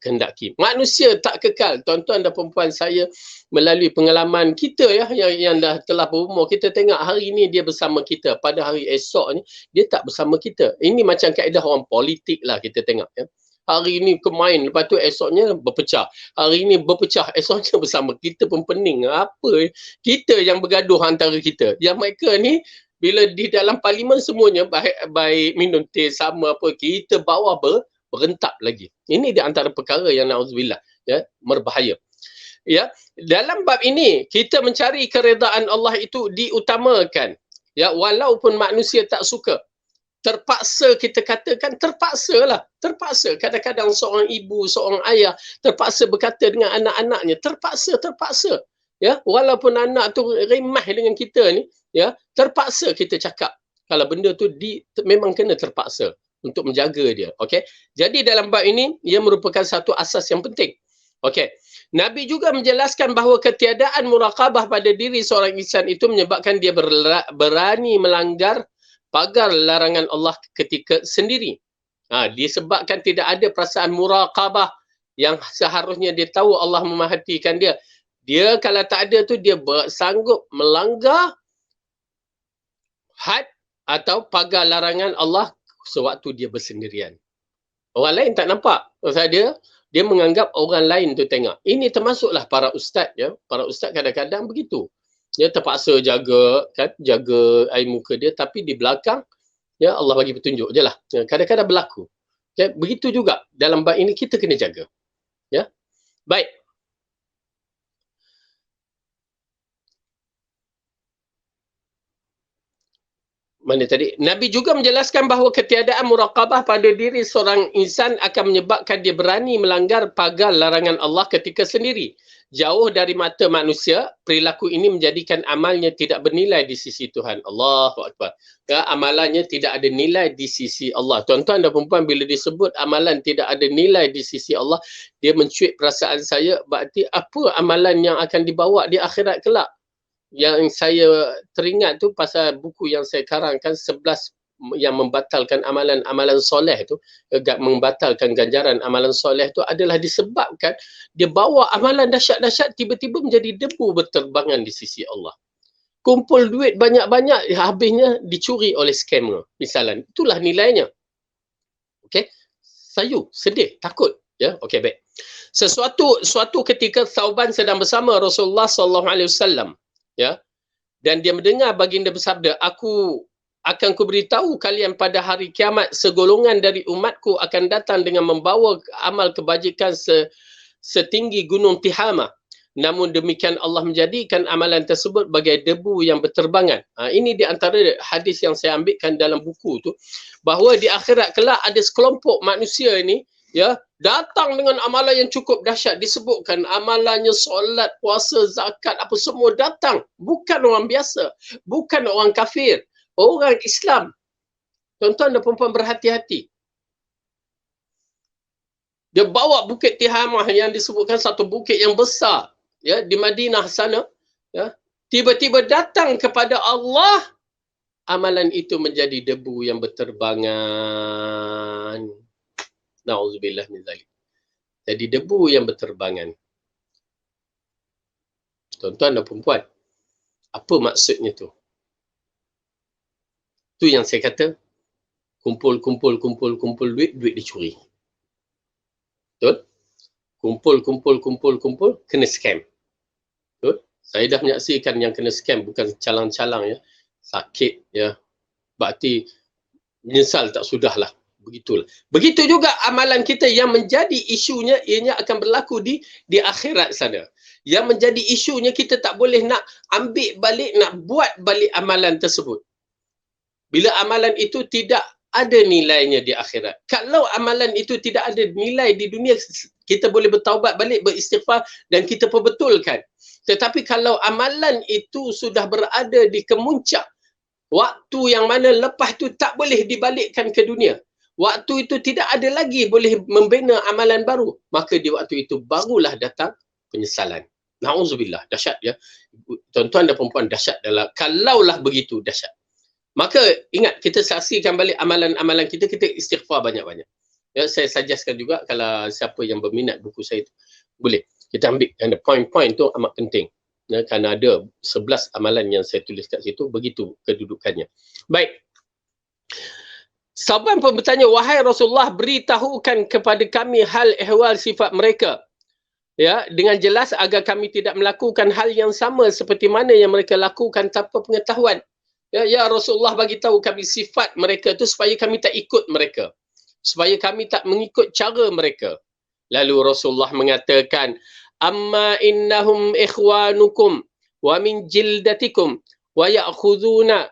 kehendaki. Manusia tak kekal. Tuan-tuan dan perempuan, saya melalui pengalaman kita ya yang dah telah berumur, kita tengok hari ini dia bersama kita, pada hari esoknya dia tak bersama kita. Ini macam kaedah orang politik lah kita tengok ya. Hari ini kemain, lepas tu esoknya berpecah. Hari ini berpecah, esoknya bersama. Kita pun pening. Apa? Kita yang bergaduh antara kita. Yang mereka ni bila di dalam parlimen semuanya baik minum teh sama apa, kita bawa berentap lagi. Ini di antara perkara yang na'udzubillah ya, berbahaya. Ya, dalam bab ini kita mencari keredaan Allah itu diutamakan. Ya, walaupun manusia tak suka. Terpaksa kita katakan, terpaksalah. Terpaksa. Kadang-kadang seorang ibu, seorang ayah terpaksa berkata dengan anak-anaknya, terpaksa. Ya, walaupun anak tu remah dengan kita ni, ya, terpaksa kita cakap. Kalau benda tu memang kena terpaksa untuk menjaga dia. Okey. Jadi dalam bab ini ia merupakan satu asas yang penting. Okey. Nabi juga menjelaskan bahawa ketiadaan muraqabah pada diri seorang insan itu menyebabkan dia berani melanggar pagar larangan Allah ketika sendiri. Disebabkan tidak ada perasaan muraqabah yang seharusnya dia tahu Allah memerhatikan dia. Dia kalau tak ada tu dia sanggup melanggar had atau pagar larangan Allah sewaktu dia bersendirian. Orang lain tak nampak. Pasal dia menganggap orang lain tu tengok. Ini termasuklah para ustaz ya. Para ustaz kadang-kadang begitu. Dia terpaksa jaga air muka dia, tapi di belakang ya Allah bagi petunjuk je lah. Kadang-kadang berlaku. Okay? Begitu juga dalam bab ini kita kena jaga. Ya. Baik. Mana tadi? Nabi juga menjelaskan bahawa ketiadaan muraqabah pada diri seorang insan akan menyebabkan dia berani melanggar pagar larangan Allah ketika sendiri. Jauh dari mata manusia, perilaku ini menjadikan amalnya tidak bernilai di sisi Tuhan. Allahu Akbar. Ya, amalannya tidak ada nilai di sisi Allah. Tuan-tuan dan perempuan, bila disebut amalan tidak ada nilai di sisi Allah, dia mencuit perasaan saya, berarti apa amalan yang akan dibawa di akhirat kelak? Yang saya teringat tu pasal buku yang saya karangkan, 11 yang membatalkan amalan-amalan soleh tu, membatalkan ganjaran amalan soleh tu adalah disebabkan dia bawa amalan dahsyat-dahsyat tiba-tiba menjadi debu berterbangan di sisi Allah. Kumpul duit banyak-banyak, habisnya dicuri oleh scammer misalnya. Itulah nilainya. Okey. Sayu, sedih, takut. Ya, okey, baik. Suatu ketika Thauban sedang bersama Rasulullah sallallahu alaihi wasallam, ya. Dan dia mendengar baginda bersabda, aku akan kuberitahu kalian pada hari kiamat segolongan dari umatku akan datang dengan membawa amal kebajikan setinggi gunung Tihama. Namun demikian Allah menjadikan amalan tersebut bagai debu yang berterbangan. Ini di antara hadis yang saya ambilkan dalam buku tu, bahawa di akhirat kelak ada sekelompok manusia ini, ya, datang dengan amalan yang cukup dahsyat. Disebutkan amalannya solat, puasa, zakat, apa semua datang. Bukan orang biasa, bukan orang kafir, orang Islam. Tuan-tuan dan perempuan berhati-hati. Dia bawa bukit Tihamah yang disebutkan satu bukit yang besar, ya, di Madinah sana, ya. Tiba-tiba datang kepada Allah, amalan itu menjadi debu yang berterbangan. Na'udzubillah min zalik. Jadi debu yang berterbangan. Tuan-tuan dan perempuan, apa maksudnya tu? Tu yang saya kata, kumpul duit dicuri. Betul? Kumpul, kena scam. Betul? Saya dah menyaksikan yang kena scam, bukan calang-calang, ya. Sakit, ya. Berarti menyesal tak sudahlah. Begitulah. Begitu juga amalan kita yang menjadi isunya, ianya akan berlaku di akhirat sana. Yang menjadi isunya, kita tak boleh nak ambil balik, nak buat balik amalan tersebut. Bila amalan itu tidak ada nilainya di akhirat. Kalau amalan itu tidak ada nilai di dunia, kita boleh bertaubat balik, beristighfar dan kita perbetulkan. Tetapi kalau amalan itu sudah berada di kemuncak, waktu yang mana lepas tu tak boleh dibalikkan ke dunia, waktu itu tidak ada lagi boleh membina amalan baru, maka di waktu itu barulah datang penyesalan. Na'udzubillah, dahsyat, ya. Tuan-tuan dan perempuan, dahsyat adalah kalaulah begitu dahsyat. Maka ingat, kita saksikan balik amalan-amalan kita istighfar banyak-banyak. Ya, saya suggestkan juga kalau siapa yang berminat buku saya itu, boleh kita ambil, dan poin-poin tu amat penting. Ya, kerana ada 11 amalan yang saya tulis kat situ, begitu kedudukannya. Baik. Sahabat pun bertanya, wahai Rasulullah, beritahukan kepada kami hal ehwal sifat mereka, ya, dengan jelas agar kami tidak melakukan hal yang sama seperti mana yang mereka lakukan tanpa pengetahuan. Ya Rasulullah, bagi tahu kami sifat mereka tu supaya kami tak ikut mereka, supaya kami tak mengikut cara mereka. Lalu Rasulullah mengatakan, amma innahum ikhwanukum wa min jildatikum wa ya'khuduna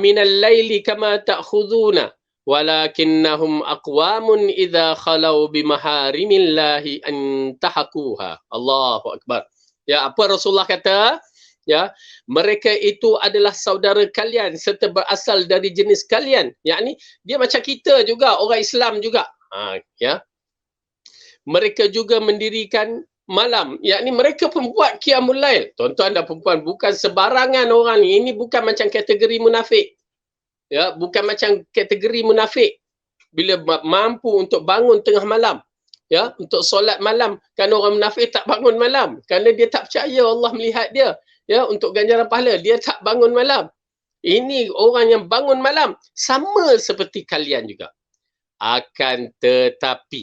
minal laili kama ta'khuduna walakinnahum aqwamun idza khalau bimaharimillahi antahakuha. Allahu akbar. Ya, apa Rasulullah kata? Ya, mereka itu adalah saudara kalian serta berasal dari jenis kalian. Yakni dia macam kita juga, orang Islam juga. Ya. Mereka juga mendirikan malam. Yakni mereka pembuat qiyamul lail. Tuan-tuan dan perempuan, bukan sebarangan orang ni. Ini bukan macam kategori munafik. Ya, bukan macam kategori munafik. Bila mampu untuk bangun tengah malam, ya, untuk solat malam. Kerana orang munafik tak bangun malam, kerana dia tak percaya Allah melihat dia. Ya, untuk ganjaran pahala, dia tak bangun malam. Ini orang yang bangun malam, sama seperti kalian juga. Akan tetapi,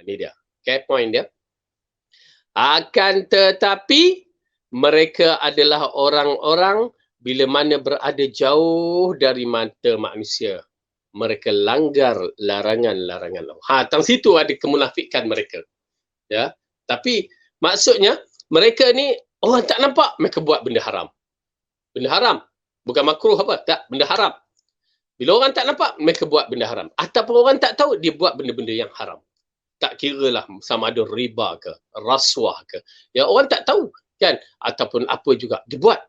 ini dia, okay, point dia. Akan tetapi, mereka adalah orang-orang bila mana berada jauh dari mata manusia. Mereka langgar larangan-larangan Allah. Tang situ ada kemunafikan mereka. Ya, tapi maksudnya mereka ni orang tak nampak, mereka buat benda haram. Benda haram. Bukan makruh apa, tak, benda haram. Bila orang tak nampak, mereka buat benda haram. Ataupun orang tak tahu, dia buat benda-benda yang haram. Tak kiralah sama ada riba ke, rasuah ke. Ya, orang tak tahu kan, ataupun apa juga dia buat.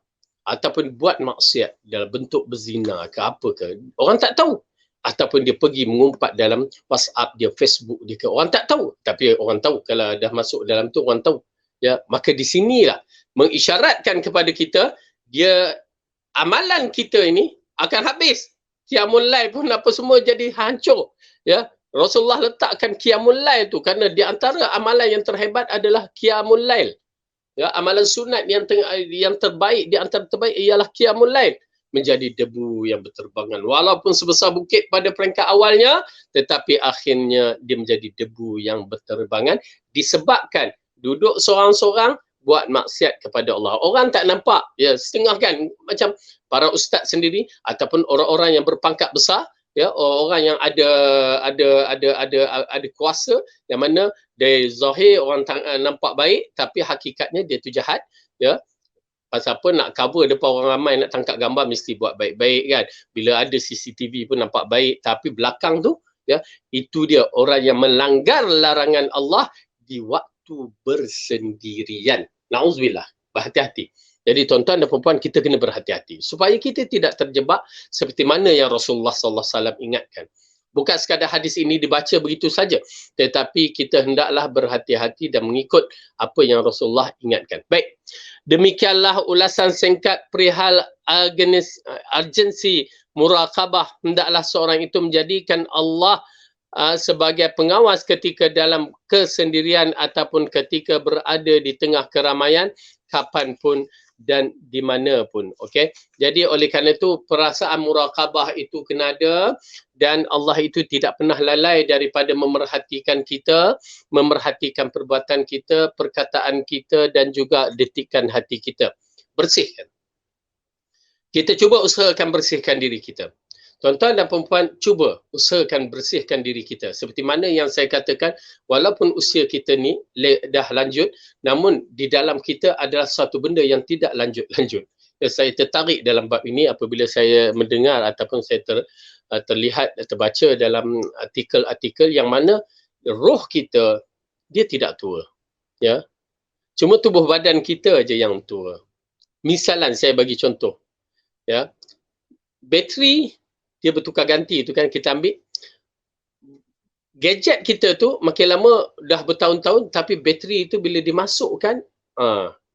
Ataupun buat maksiat dalam bentuk berzina ke apa ke. Orang tak tahu. Ataupun dia pergi mengumpat dalam WhatsApp dia, Facebook dia ke. Orang tak tahu. Tapi orang tahu, kalau dah masuk dalam tu orang tahu. Ya, maka di sinilah mengisyaratkan kepada kita, dia amalan kita ini akan habis. Qiyamul Lail pun apa semua jadi hancur. Ya, Rasulullah letakkan Qiyamul Lail tu kerana di antara amalan yang terhebat adalah Qiyamul Lail. Ya, amalan sunat yang terbaik di antara terbaik ialah Qiyamul Lail, menjadi debu yang berterbangan. Walaupun sebesar bukit pada peringkat awalnya, tetapi akhirnya dia menjadi debu yang berterbangan disebabkan duduk seorang-seorang buat maksiat kepada Allah. Orang tak nampak, ya, setengah kan, macam para ustaz sendiri ataupun orang-orang yang berpangkat besar, ya, orang yang ada kuasa, yang mana dari zahir orang nampak baik tapi hakikatnya dia tu jahat, ya. Pasal apa nak cover depan orang ramai, nak tangkap gambar mesti buat baik-baik kan. Bila ada CCTV pun nampak baik, tapi belakang tu, ya, itu dia orang yang melanggar larangan Allah di waktu bersendirian. Nauzubillah, berhati-hati. Jadi tuan-tuan dan puan-puan, kita kena berhati-hati supaya kita tidak terjebak seperti mana yang Rasulullah sallallahu alaihi wasallam ingatkan. Bukan sekadar hadis ini dibaca begitu saja, tetapi kita hendaklah berhati-hati dan mengikut apa yang Rasulullah ingatkan. Baik, demikianlah ulasan singkat perihal urgensi muraqabah. Hendaklah seorang itu menjadikan Allah sebagai pengawas ketika dalam kesendirian ataupun ketika berada di tengah keramaian, kapanpun dan di mana pun. Okey. Jadi oleh kerana itu perasaan muraqabah itu kena ada, dan Allah itu tidak pernah lalai daripada memerhatikan kita, memerhatikan perbuatan kita, perkataan kita dan juga detikan hati kita. Bersihkan. Kita cuba usahakan bersihkan diri kita. Tuan-tuan dan perempuan, cuba usahakan bersihkan diri kita. Seperti mana yang saya katakan, walaupun usia kita ni dah lanjut, namun di dalam kita adalah satu benda yang tidak lanjut-lanjut. Saya tertarik dalam bab ini apabila saya mendengar ataupun saya terlihat, terbaca dalam artikel-artikel yang mana roh kita, dia tidak tua. Ya, cuma tubuh badan kita aja yang tua. Misalan saya bagi contoh. Ya, bateri dia bertukar ganti tu kan, kita ambil gadget kita tu makin lama dah bertahun-tahun, tapi bateri tu bila dimasukkan,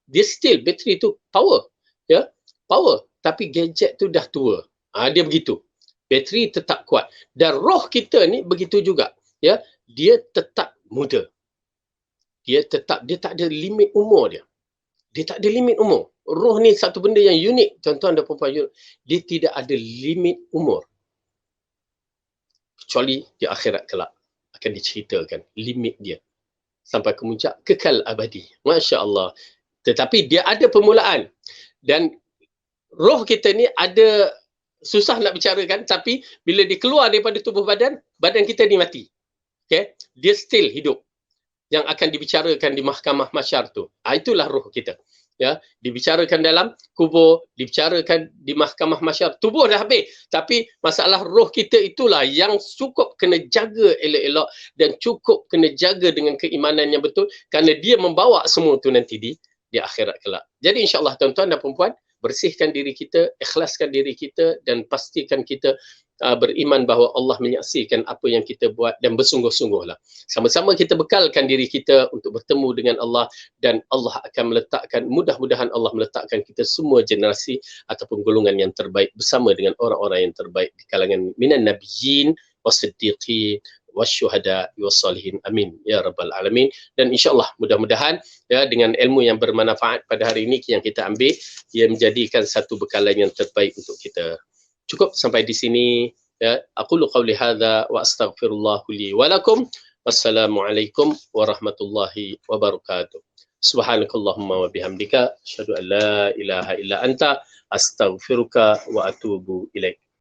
dia still bateri tu power, ya, power, tapi gadget tu dah tua. Dia begitu. Bateri tetap kuat. Dan roh kita ni begitu juga, ya, dia tetap muda. Dia tak ada limit umur dia. Dia tak ada limit umur. Roh ni satu benda yang unik, tuan-tuan dan puan-puan. Dia tidak ada limit umur. Kecuali di akhirat kelak akan diceritakan limit dia sampai ke puncak kekal abadi. Masya Allah. Tetapi dia ada permulaan, dan roh kita ni ada, susah nak bicarakan, tapi bila dia keluar daripada tubuh badan, badan kita ni mati. Okay? Dia still hidup. Yang akan dibicarakan di mahkamah mahsyar tu. Itulah roh kita. Ya, dibicarakan dalam kubur, dibicarakan di mahkamah mahsyar. Tubuh dah habis, tapi masalah roh kita itulah yang cukup kena jaga elok-elok dan cukup kena jaga dengan keimanan yang betul, kerana dia membawa semua tu nanti di akhirat kelak. Jadi insya-Allah tuan-tuan dan puan-puan, bersihkan diri kita, ikhlaskan diri kita dan pastikan kita beriman bahawa Allah menyaksikan apa yang kita buat, dan bersungguh-sungguhlah. Sama-sama kita bekalkan diri kita untuk bertemu dengan Allah, dan Allah akan meletakkan, mudah-mudahan Allah meletakkan kita semua generasi ataupun golongan yang terbaik bersama dengan orang-orang yang terbaik di kalangan minan nabiyyin wasiddiqin wasyuhada wassalihin. Amin ya rabbal alamin. Dan insya-Allah mudah-mudahan, ya, dengan ilmu yang bermanfaat pada hari ini yang kita ambil, ia menjadikan satu bekalan yang terbaik untuk kita. Cukup sampai di sini, ya. Aqulu qawli hadza wa astaghfirullah li wa lakum. Wassalamualaikum warahmatullahi wabarakatuh. Subhanakallahumma wa bihamdika asyhadu an la ilaha illa anta astaghfiruka wa atubu ilaik.